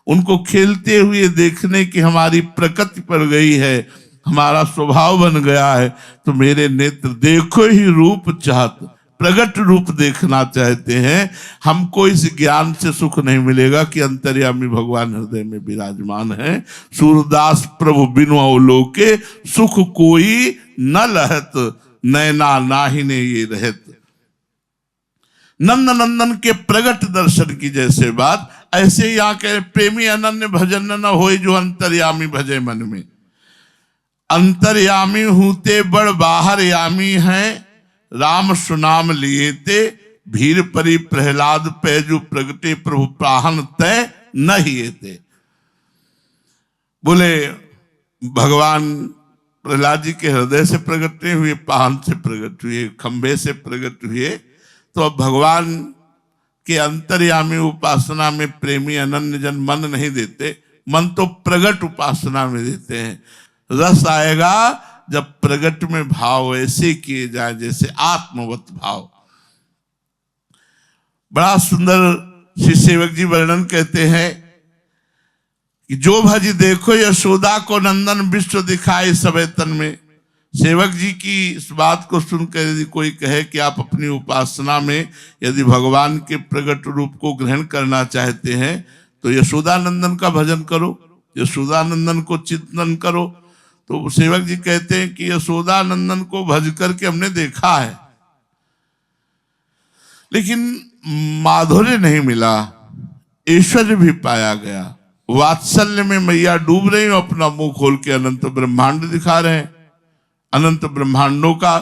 उनको खेलते हुए देखने की हमारी प्रकृति पड़ गई है, हमारा स्वभाव बन गया है। तो मेरे नेत्र देखो ही रूप चाहत, प्रगट रूप देखना चाहते हैं। हमको इस ज्ञान से सुख नहीं मिलेगा कि अंतर्यामी भगवान हृदय में विराजमान है। सूरदास प्रभु बिनु अवलोके, सुख कोई न लहत, नैना नाहिने ये रहत। नंद नंदन के प्रगट दर्शन की जैसे बात, ऐसे यहाँ के प्रेमी अनन्य भजन न होए, जो अंतर्यामी भजे मन में। अंतर्यामी हूते बड़ बाहर यामी हैं, राम सुनाम लिए ते, भीर परी प्रहलाद पैजु प्रगटे, प्रभु प्राहन तय न हिए ते। बोले भगवान प्रहलाद जी के हृदय से प्रगटे हुए, पाहन से प्रकट हुए, खंभे से प्रकट हुए। तो अब भगवान के अंतर्यामी उपासना में प्रेमी अनन्य जन मन नहीं देते, मन तो प्रगट उपासना में देते हैं। रस आएगा जब प्रगट में भाव ऐसे किए जाए जैसे आत्मवत भाव। बड़ा सुंदर श्री सेवक जी वर्णन कहते हैं कि जो भज देखो यशोदा को नंदन, विश्व दिखाए सबे तन में। सेवक जी की इस बात को सुनकर यदि कोई कहे कि आप अपनी उपासना में यदि भगवान के प्रकट रूप को ग्रहण करना चाहते हैं तो यशोदानंदन का भजन करो, यशोदानंदन को चिंतन करो। तो सेवक जी कहते हैं कि यशोदानंदन को भज करके हमने देखा है, लेकिन माधुर्य नहीं मिला, ऐश्वर्य भी पाया गया। वात्सल्य में मैया डूब रही हो, अपना मुंह खोल के अनंत ब्रह्मांड दिखा रहे हैं, अनंत ब्रह्मांडों का,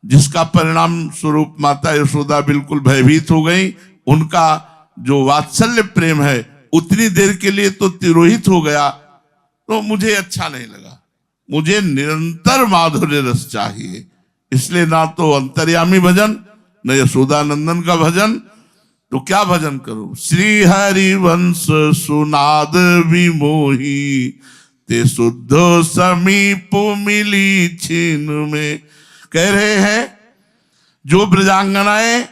जिसका परिणाम स्वरूप माता यशोदा बिल्कुल भयभीत हो गई। उनका जो वात्सल्य प्रेम है उतनी देर के लिए तो तिरोहित हो गया, तो मुझे अच्छा नहीं लगा। मुझे निरंतर माधुर्य रस चाहिए, इसलिए ना तो अंतर्यामी भजन न यशोदानंदन का भजन, तो क्या भजन करूं? श्री हरिवंश सुनाद विमोही ते शुद्ध समीप मिली छिन में। कह रहे हैं जो ब्रजांगनाएं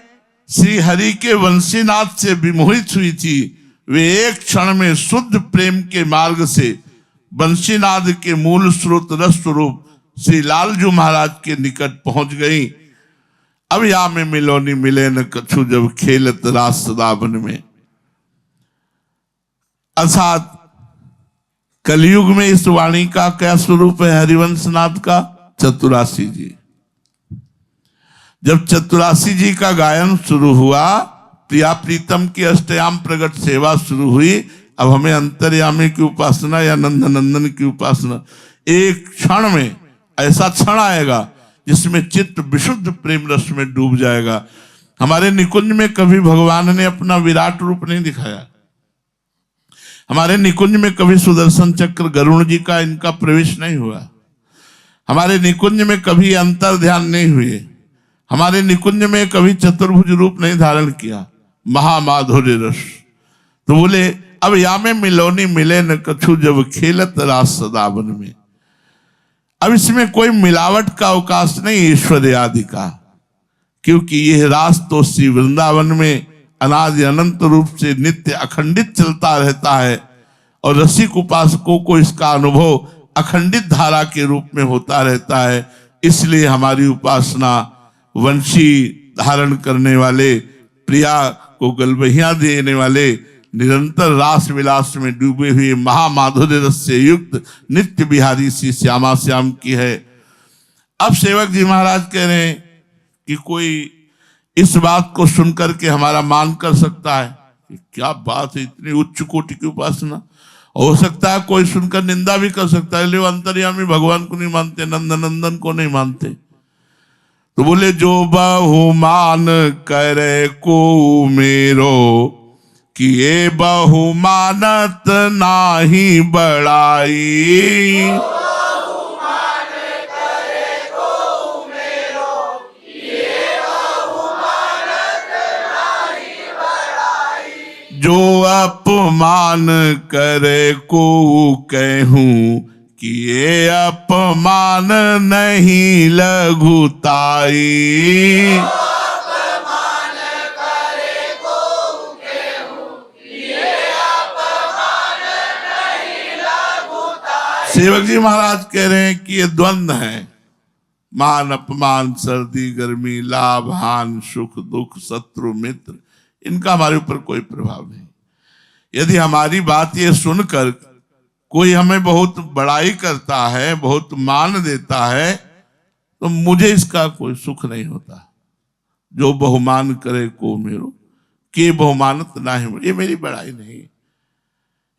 श्री हरि के वंशीनाथ से विमोहित हुई थी, वे एक क्षण में शुद्ध प्रेम के मार्ग से वंशीनाथ के मूल स्रोत रस स्वरूप श्री लालजू महाराज के निकट पहुंच गई। अब या में मिलोनी मिले न कछु, जब खेलत रास सदावन में। अर्थात कलयुग में इस वाणी का क्या स्वरूप है हरिवंशनाथ का? चतुरासी जी। जब चतुरासी जी का गायन शुरू हुआ, प्रिया प्रीतम की अष्टयाम प्रगट सेवा शुरू हुई। अब हमें अंतर्यामी की उपासना या नंदनंदन की उपासना, एक क्षण में ऐसा क्षण आएगा जिसमें चित्त विशुद्ध प्रेम रस में डूब जाएगा। हमारे निकुंज में कभी भगवान ने अपना विराट रूप नहीं दिखाया, हमारे निकुंज में कभी सुदर्शन चक्र गरुण जी का इनका प्रवेश नहीं हुआ, हमारे निकुंज में कभी अंतर ध्यान नहीं हुए, हमारे निकुंज में कभी चतुर्भुज रूप नहीं धारण किया। महामाधुर्य रस। तो बोले अब या में मिलोनी मिले न कछु, जब खेलत रास सदावन में। अब इसमें कोई मिलावट का अवकाश नहीं ईश्वर आदि का, क्योंकि यह रास तो श्री वृंदावन में अनादि अनंत रूप से नित्य अखंडित चलता रहता है, और रसिक उपासकों को इसका अनुभव अखंडित धारा के रूप में होता रहता है। इसलिए हमारी उपासना वंशी धारण करने वाले, प्रिया को गलबहियां देने वाले, निरंतर रास विलास में डूबे हुए महामाधुर्य रस से युक्त नित्य बिहारी श्री श्यामा श्याम की है। अब सेवक जी महाराज कह रहे हैं कि कोई इस बात को सुनकर के हमारा मान कर सकता है कि क्या बात है, इतनी उच्च कोटि की उपासना। हो सकता है कोई सुनकर निंदा भी कर सकता है, ले अंतर्यामी भगवान को नहीं मानते, नंदनंदन को नहीं मानते। तो बोले जो बहुमान करे को मेरो, कि ये बहुमानत नाही बड़ाई। जो अपमान करे को कहूं, कि ये अपमान नहीं लघुताई। सेवक जी महाराज कह रहे हैं कि ये द्वंद्व है, मान अपमान, सर्दी गर्मी, लाभ हान, सुख दुख, शत्रु मित्र, इनका हमारे ऊपर कोई प्रभाव नहीं। यदि हमारी बात ये सुनकर कोई हमें बहुत बड़ाई करता है, बहुत मान देता है, तो मुझे इसका कोई सुख नहीं होता। जो बहुमान करे को मेरो, के बहुमानत ना है, ये मेरी बड़ाई नहीं,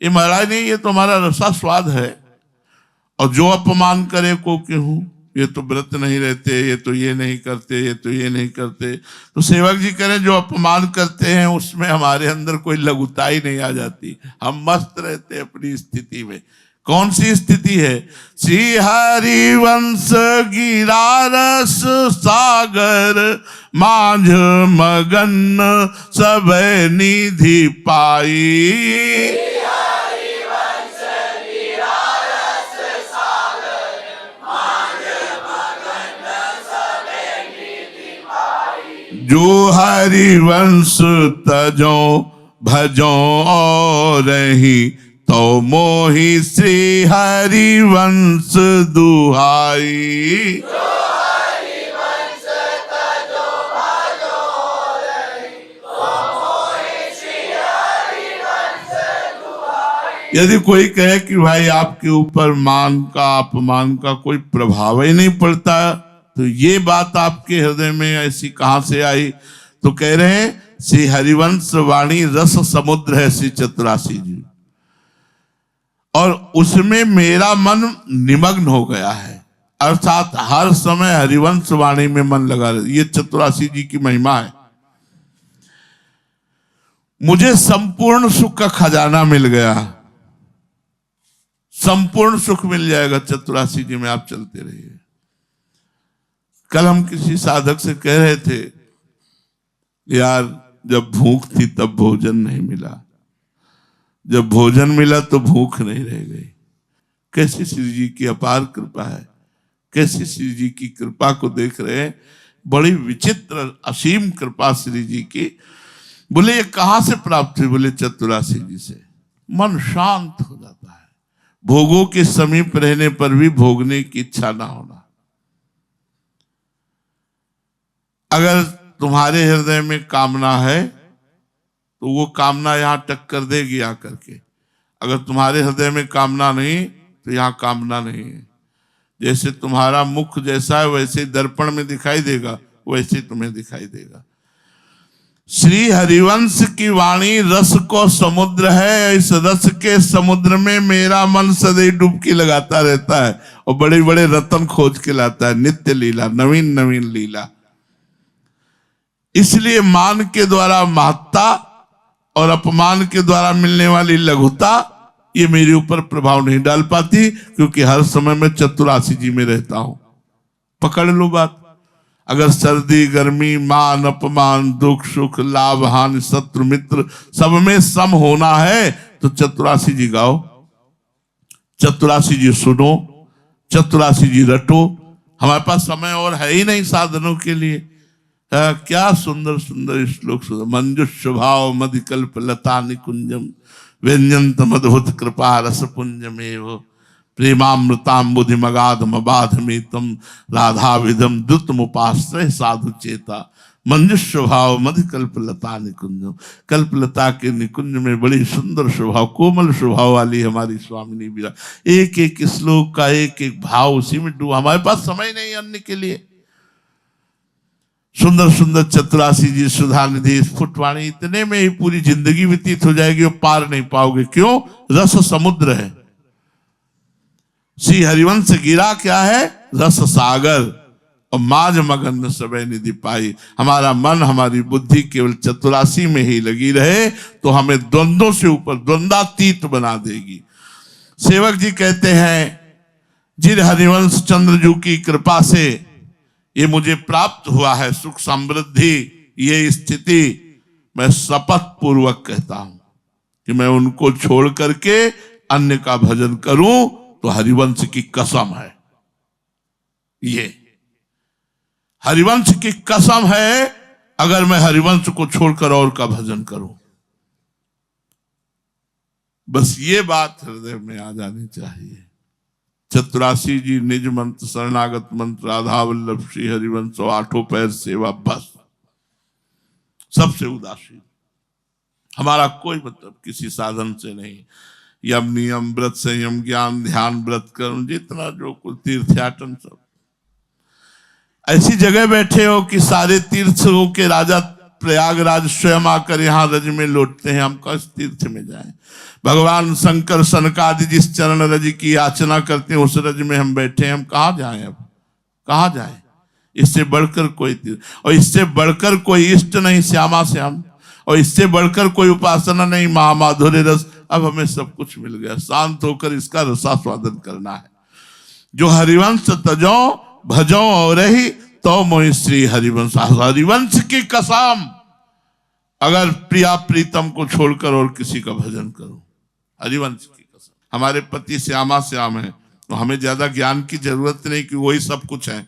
ये बड़ाई नहीं, ये तो हमारा रसा स्वाद है। और जो अपमान करे को कहूं, ये तो व्रत नहीं रहते, ये तो ये नहीं करते, ये तो ये नहीं करते। तो सेवक जी करें जो अपमान करते हैं उसमें हमारे अंदर कोई लघुताई नहीं आ जाती, हम मस्त रहते अपनी स्थिति में। कौन सी स्थिति है? श्री हरिवंश गिरारस सागर, माझ मगन सब निधि पाई। जो हरिवंश तजो भजो और रही, तो मोहि श्री हरिवंश दुहाई। यदि कोई कहे कि भाई आपके ऊपर मान का अपमान का कोई प्रभाव ही नहीं पड़ता, तो ये बात आपके हृदय में ऐसी कहां से आई? तो कह रहे हैं श्री हरिवंश वाणी रस समुद्र है श्री चतुरासी जी, और उसमें मेरा मन निमग्न हो गया है, अर्थात हर समय हरिवंश वाणी में मन लगा रहे। ये चतुरासी जी की महिमा है। मुझे संपूर्ण सुख का खजाना मिल गया, संपूर्ण सुख मिल जाएगा चतुरासी जी में, आप चलते रहिए। कल हम किसी साधक से कह रहे थे, यार जब भूख थी तब भोजन नहीं मिला, जब भोजन मिला तो भूख नहीं रह गई। कैसी श्री जी की अपार कृपा है, कैसी श्री जी की कृपा को देख रहे हैं, बड़ी विचित्र असीम कृपा श्री जी की। बोले ये कहां से प्राप्त हुई? बोले चतुरासी जी से। मन शांत हो जाता है, भोगों के समीप रहने पर भी भोगने की इच्छा ना होना। अगर तुम्हारे हृदय में कामना है तो वो कामना यहां टक्कर देगी आकर के। अगर तुम्हारे हृदय में कामना नहीं तो यहां कामना नहीं है। जैसे तुम्हारा मुख जैसा है वैसे दर्पण में दिखाई देगा, वैसे तुम्हें दिखाई देगा। श्री हरिवंश की वाणी रस को समुद्र है, इस रस के समुद्र में मेरा मन सदैव डुबकी लगाता रहता है और बड़े बड़े रत्न खोज के लाता है, नित्य लीला, नवीन नवीन लीला। इसलिए मान के द्वारा महत्ता और अपमान के द्वारा मिलने वाली लघुता ये मेरे ऊपर प्रभाव नहीं डाल पाती, क्योंकि हर समय मैं चतुरासी जी में रहता हूं। पकड़ लो बात। अगर सर्दी गर्मी मान अपमान दुख सुख लाभ हानि शत्रु मित्र सब में सम होना है तो चतुरासी जी गाओ, चतुरासी जी सुनो, चतुरासी जी रटो। हमारे पास समय और है ही नहीं साधनों के लिए। क्या सुंदर सुंदर श्लोक सुंदर। मंजुष स्वभाव मधिकल्प लता निकुंजम व्यंजंत मधुत कृपा रस पुंजमेव प्रेमामृताम्बुधि मगाधम बाधमेतम राधा विधम द्रुतमुपाश्रय साधु चेता। मंजुष स्वभाव मधिकल्प लता निकुंजम। कल्पलता के निकुंज में बड़ी सुंदर स्वभाव, कोमल स्वभाव वाली हमारी स्वामिनी विरा। एक एक श्लोक का एक एक भाव उसी में डूबा। हमारे पास समय नहीं अन्य के लिए। सुंदर सुंदर चतुरासी जी सुधा निधि स्फुटवाणी, इतने में ही पूरी जिंदगी व्यतीत हो जाएगी और पार नहीं पाओगे। क्यों? रस समुद्र है। श्री हरिवंश गिरा क्या है? रस सागर। और माज मगन सबे निधि पाई। हमारा मन हमारी बुद्धि केवल चतुरासी में ही लगी रहे तो हमें द्वंद्वों से ऊपर द्वंद्वातीत बना देगी। सेवक जी कहते हैं जिन हरिवंश चंद्रजू की कृपा से ये मुझे प्राप्त हुआ है सुख समृद्धि, ये स्थिति, मैं शपथ पूर्वक कहता हूं कि मैं उनको छोड़ करके अन्य का भजन करूं तो हरिवंश की कसम है। ये हरिवंश की कसम है, अगर मैं हरिवंश को छोड़कर और का भजन करूं। बस ये बात हृदय में आ जानी चाहिए। चतुरासी जी निज मंत्र शरणागत मंत्र राधा वल्लभ श्री हरिवंश आठों पैर सेवा, बस सबसे उदासीन। हमारा कोई मतलब किसी साधन से नहीं। यम नियम व्रत संयम ज्ञान ध्यान व्रत कर्म जितना जो कुछ तीर्थयाटन सब। ऐसी जगह बैठे हो कि सारे तीर्थों के राजा प्रयागराज स्वयं आकर यहाँ रज में लौटते हैं, हम किस तीर्थ में जाएं। भगवान शंकर सनकादि जिस चरण रज की याचना करते हैं उस रज में हम बैठे हैं, हम कहाँ जाएं? अब कहाँ जाएं? इससे बढ़कर कोई तीर्थ और इससे बढ़कर कोई इष्ट नहीं श्यामा श्याम, और इससे बढ़कर कोई उपासना नहीं महामाधुर्य रस। अब हमें सब कुछ मिल गया, शांत होकर इसका रसास्वादन करना है। जो हरिवंश तजो भजो और ही तो मोहि श्री हरिवंश। हरिवंश की कसम, अगर प्रिया प्रीतम को छोड़कर और किसी का भजन करो, हरिवंश की कसम। हमारे पति श्यामा श्याम है तो हमें ज्यादा ज्ञान की जरूरत नहीं कि वही सब कुछ है,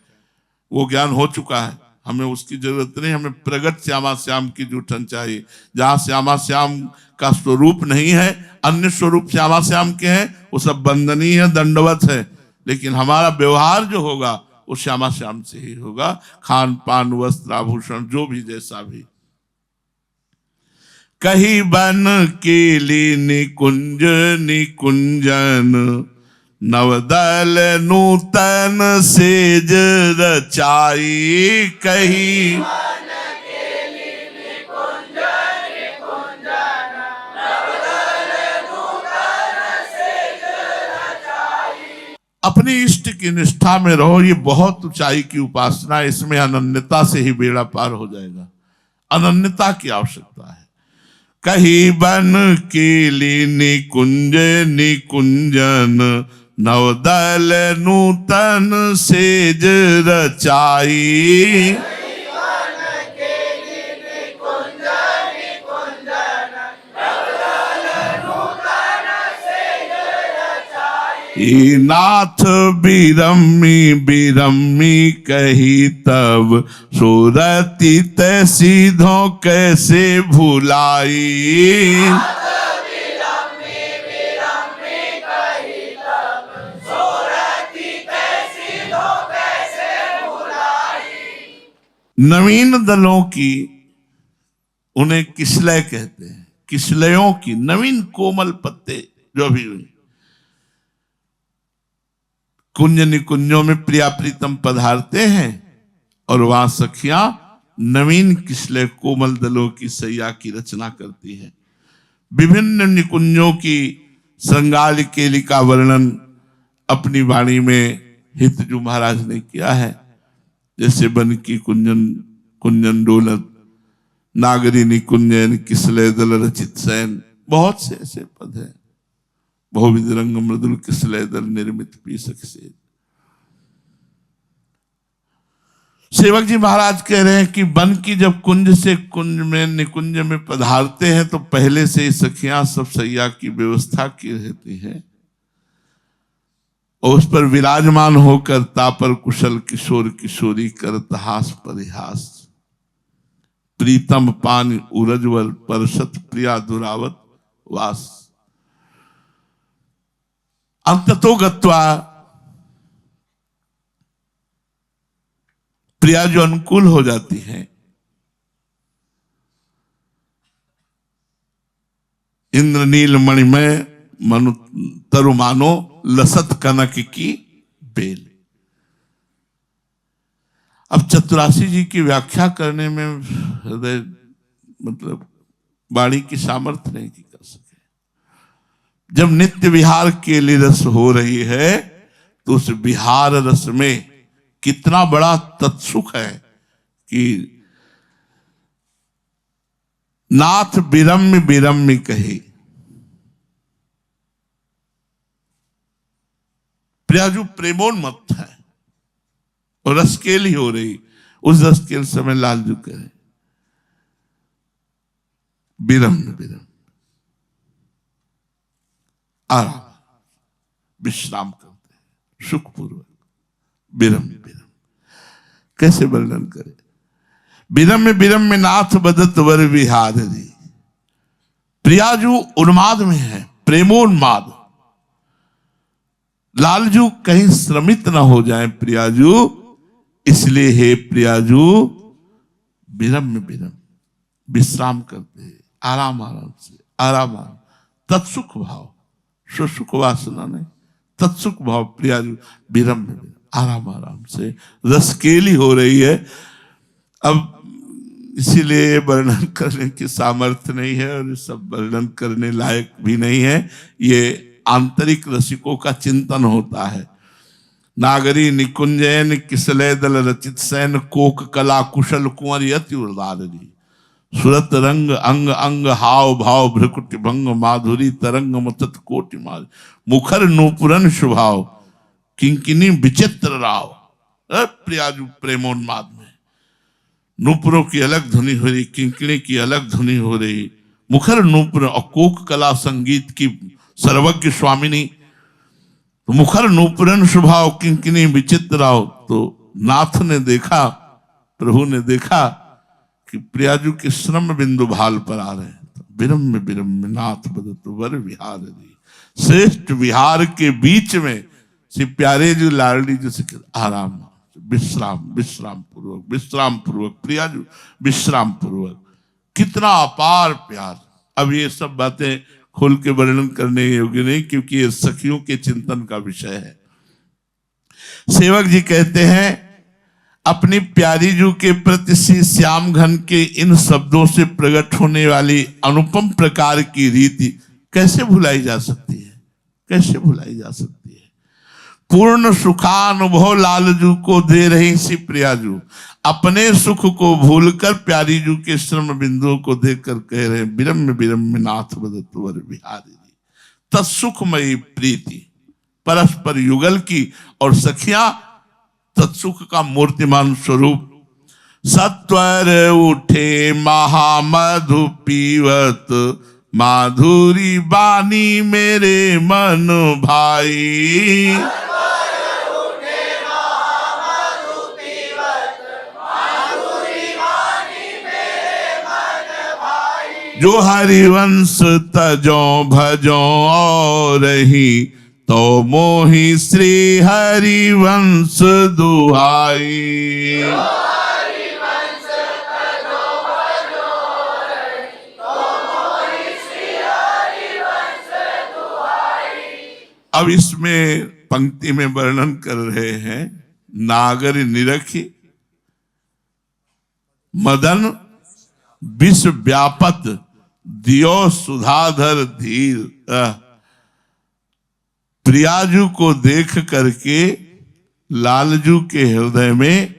वो ज्ञान हो चुका है। हमें उसकी जरूरत नहीं, हमें प्रगट श्यामा श्याम की जूठन चाहिए। जहां श्यामा श्याम का स्वरूप नहीं है, अन्य स्वरूप श्यामा श्याम के हैं, वो सब वंदनीय है, दंडवत है, लेकिन हमारा व्यवहार जो होगा वो श्यामा श्याम से ही होगा। खान पान वस्त्र आभूषण जो भी जैसा भी। कही बन केली निकुंज निकुंजन, नवदल नूतन सेज रचाई। कही अपनी इष्ट की निष्ठा में रहो, ये बहुत ऊंचाई की उपासना है। इसमें अनन्यता से ही बेड़ा पार हो जाएगा, अनन्यता की आवश्यकता है। कही बन केली निकुंज निकुंजन, नवदल नूतन सेज रचाई। नाथ बिरम्मी बिरम्मी कही तब, सुरति तैसीधो कैसे भुलाई। नवीन दलों की उन्हें किसलय कहते हैं, किसलयों की नवीन कोमल पत्ते जो भी हुई। कुंज निकुंजों में प्रिया प्रीतम पधारते हैं और वहां सखियां नवीन किसले कोमल दलों की सैया की रचना करती है। विभिन्न निकुंजों की श्रृंगार केली का वर्णन अपनी वाणी में हितजू महाराज ने किया है। जैसे बन की कुंजन कुंजन डोलत, नागरी निकुंजन किसले दल रचित सैन, बहुत से ऐसे पद हैं। बहुविध रंग मृदुल किसले दल निर्मित पीसक से। सेवक जी महाराज कह रहे हैं कि वन की जब कुंज से कुंज में निकुंज में पधारते हैं तो पहले से ही सखियां सब सैया की व्यवस्था की रहती है और उस पर विराजमान होकर तापर कुशल किशोर किशोरी करत हास परिहास। प्रीतम पान उरजवल परसत प्रिया दुरावत वास। अंततो गत्वा प्रिया जो अनुकूल हो जाती है, इंद्रनील मणिमय मनु तरुमानो लसत कनक की बेल। अब चतुरासी जी की व्याख्या करने में हृदय मतलब वाणी की सामर्थ्य नहीं कर सके। जब नित्य विहार के लिए रस हो रही है तो उस विहार रस में कितना बड़ा तत्सुख है कि नाथ बिरम्य बिरम्य कहे। प्रियाजू प्रेमोन्मत्त है और रसकेल ही हो रही। उस रसकेल समय लालजू कहे बिरम्य बिरम्य, आराम विश्राम करते हैं सुखपूर्वक। बिरम्य बिरम्य कैसे वर्णन करे। बिरम्य बिरम्य नाथ बदत वर विहारी। प्रियाजू उन्माद में है, प्रेमोन्माद। लालजू कहीं श्रमित ना हो जाए प्रियाजू, इसलिए हे प्रियाजू बिरम्य बिरम्य विश्राम करते हैं, आराम आराम से, आराम आराम। तत्सुख भाव, सुसुख वासना नहीं, तत्सुख भाव। प्रियाजू बिरम्य बिरम्य आराम आराम से रसकेली हो रही है। अब इसीलिए वर्णन करने की सामर्थ्य नहीं है और सब वर्णन करने लायक भी नहीं है। ये आंतरिक रसिकों का चिंतन होता है। नागरी निकुंजन किसले दल रचित सैन, कोक कला कुशल कुंवर यति उदारी। सुरत रंग अंग अंग हाव भाव भ्रकुटि भंग, माधुरी तरंग मतत कोटि मार। मुखर नूपुरन शुभाव, किंकिनी विचित्र राव। प्रियाजू प्रेमोन्माद में नूपुरों की अलग धुनी हो रही, किंकिणी की अलग धुनी हो रही। मुखर नूपुर और कोक कला संगीत की सर्वज्ञ स्वामिनी। तो मुखर नूपुरन शुभाव किंकिनी विचित्र राव। तो नाथ ने देखा प्रभु ने देखा कि प्रियाजू के श्रम बिंदु भाल पर आ रहे हैं, विरम्य विरम्य नाथ बदत वर विहार दी। श्रेष्ठ विहार के बीच में श्री प्यारे जी लाडली जी से आराम, विश्राम, विश्राम पूर्वक, विश्राम पूर्वक, प्रियाजू विश्राम पूर्वक। कितना अपार प्यार। अब ये सब बातें खोल के वर्णन करने योग्य नहीं, क्योंकि ये सखियों के चिंतन का विषय है। सेवक जी कहते हैं, अपनी प्यारी जू के प्रति श्री श्याम घन के इन शब्दों से प्रकट होने वाली अनुपम प्रकार की रीति कैसे भुलाई जा सकती है, कैसे भुलाई जा सकती है। पूर्ण सुखानुभव लालजू को दे रही सी प्रियाजू अपने सुख को भूलकर प्यारी जू के श्रम बिंदुओं को देखकर कह रहे, विरम्य विरम्य नाथ बदत वर विहारी। तत्सुखमयी प्रीति परस्पर युगल की और सखियां तत्सुख का मूर्तिमान स्वरूप। सत्वर उठे महामधु पीवत माधुरी बानी मेरे मन भाई। जो हरिवंश तजो भजो और ही तो मोहि श्री हरिवंश दुहाई। अब इसमें पंक्ति में वर्णन कर रहे हैं, नागर निरखी मदन विश्व व्यापत दियो सुधाधर धीर। प्रियाजू को देख करके लालजू के हृदय में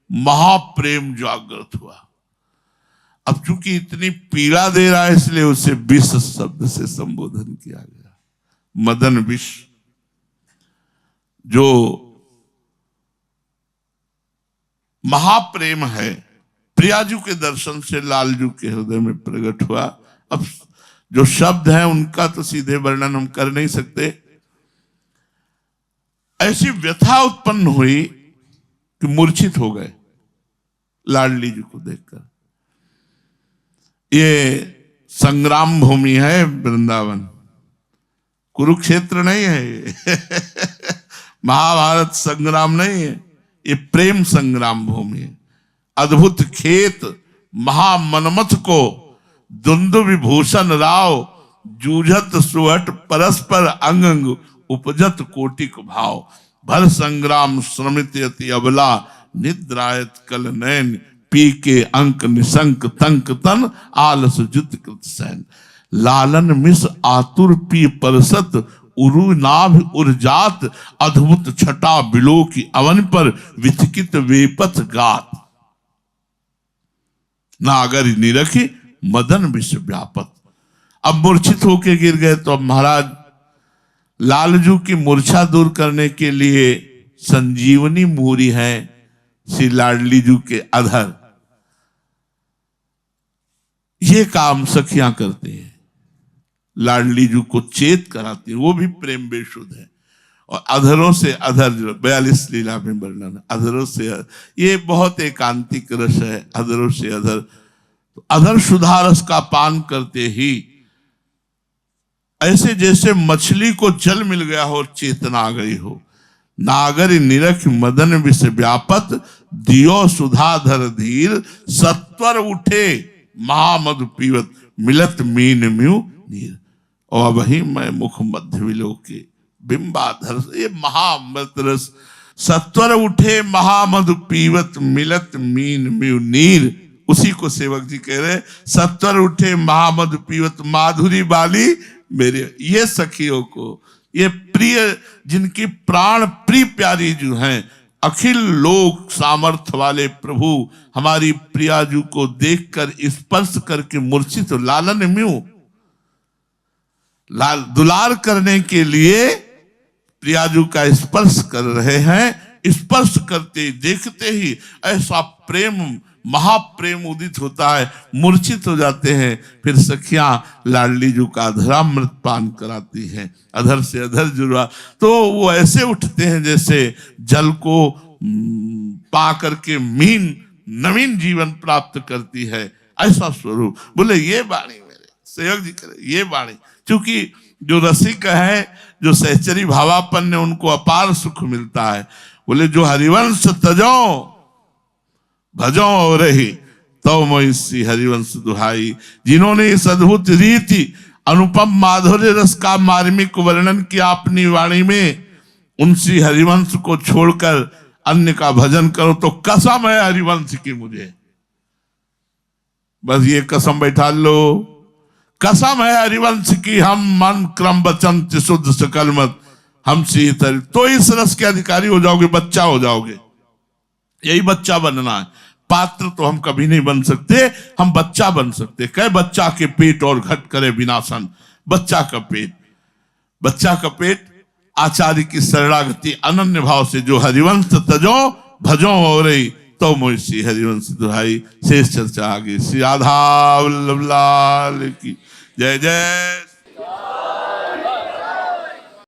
महाप्रेम जागृत हुआ। अब चूंकि इतनी पीड़ा दे रहा है, इसलिए उसे विष शब्द से संबोधन किया गया। मदन विष, जो महाप्रेम है, प्रियाजू के दर्शन से लालजू के हृदय में प्रकट हुआ। अब जो शब्द हैं उनका तो सीधे वर्णन हम कर नहीं सकते। ऐसी व्यथा उत्पन्न हुई कि मूर्छित हो गए लाडली जी को देखकर। ये संग्राम भूमि है वृंदावन, कुरुक्षेत्र नहीं है महाभारत संग्राम नहीं है, ये प्रेम संग्राम भूमि है। अद्भुत खेत महामनमथ को दुंदु विभूषण राव जूझत सुहट परस्पर अंग अंग उपजत कोटिक भाव। भर संग्राम श्रमित अति अबला निद्रायत कल नैन पी के अंक निशंक तंक तन आलस जुत कृत सैन। लालन मिस आतुर पी परसत उरु नाभ उर्जात अद्भुत छटा बिलो की अवन पर विचकित वेपथ गात। नागर निरखी मदन विश्व व्यापक। अब मूर्छित होके गिर गए, तो अब महाराज लालजू की मूर्छा दूर करने के लिए संजीवनी मूरी है श्री लाडली जू के अधर। ये काम सखियां करती हैं, लाडली जू को चेत कराती हैं, वो भी प्रेम बेशुद्ध है। और अधरों से अधर, जो 42 लीला में वर्णन है, अधरों से अधर, ये बहुत एकांतिक रस है। अधरों से अधर, तो अधर सुधा रस का पान करते ही ऐसे जैसे मछली को जल मिल गया हो, चेतना आ गई हो। नागर निरख मदन विष व्यापत दियो सुधाधर धीर। सत्वर उठे महामधु पीवत मिलत मीन म्यू नीर। और वही मैं मुख मध्य विलोके बिंबाधर। ये महाअमृत रस। सत्वर उठे महामधु पीवत मिलत मीन म्यू नीर। उसी को सेवक जी कह रहे, सत्वर उठे महामधु पीवत माधुरी बाली मेरे। ये सखियों को, ये प्रिय, जिनकी प्राण प्रिय प्यारी जो हैं, अखिल लोक सामर्थ्य वाले प्रभु हमारी प्रियाजू को देखकर स्पर्श करके मूर्छित, लालन म्यू, लाल दुलार करने के लिए प्रियाजू का स्पर्श कर रहे हैं। स्पर्श करते देखते ही ऐसा प्रेम, महाप्रेम उदित होता है, मूर्छित हो जाते हैं। फिर सखियां लाडली जू का अधरामृत पान कराती हैं, अधर से अधर जुड़ा। तो वो ऐसे उठते हैं जैसे जल को पा करके मीन नवीन जीवन प्राप्त करती है, ऐसा स्वरूप। बोले ये वाणी मेरे सेवक जी करे, ये वाणी, क्योंकि जो रसिक है, जो सहचरी भावापन ने, उनको अपार सुख मिलता है। बोले जो हरिवंश तजो भजो और रही तो मोइसी हरिवंश दुहाई, जिन्होंने इस अद्भुत रीति अनुपम माधुर्य रस का मार्मिक वर्णन किया अपनी वाणी में, उनसी हरिवंश को छोड़कर अन्य का भजन करो तो कसम है हरिवंश की मुझे। बस ये कसम बैठा लो, कसम है हरिवंश की, हम मन क्रम वचन शुद्ध सकल मत हम शीतल, तो इस रस के अधिकारी हो जाओगे, बच्चा हो जाओगे। यही बच्चा बनना है। पात्र तो हम कभी नहीं बन सकते, हम बच्चा बन सकते। कह बच्चा के पेट और घट करे विनाशन, बच्चा का पेट, बच्चा का पेट आचार्य की शरणागति अनन्य भाव से जो हरिवंश तजो भजो हो रही तो मोइसी हरिवंश दुहाई। शेष चर्चा आगे। श्री राधा वल्लभ लाल की जय जय।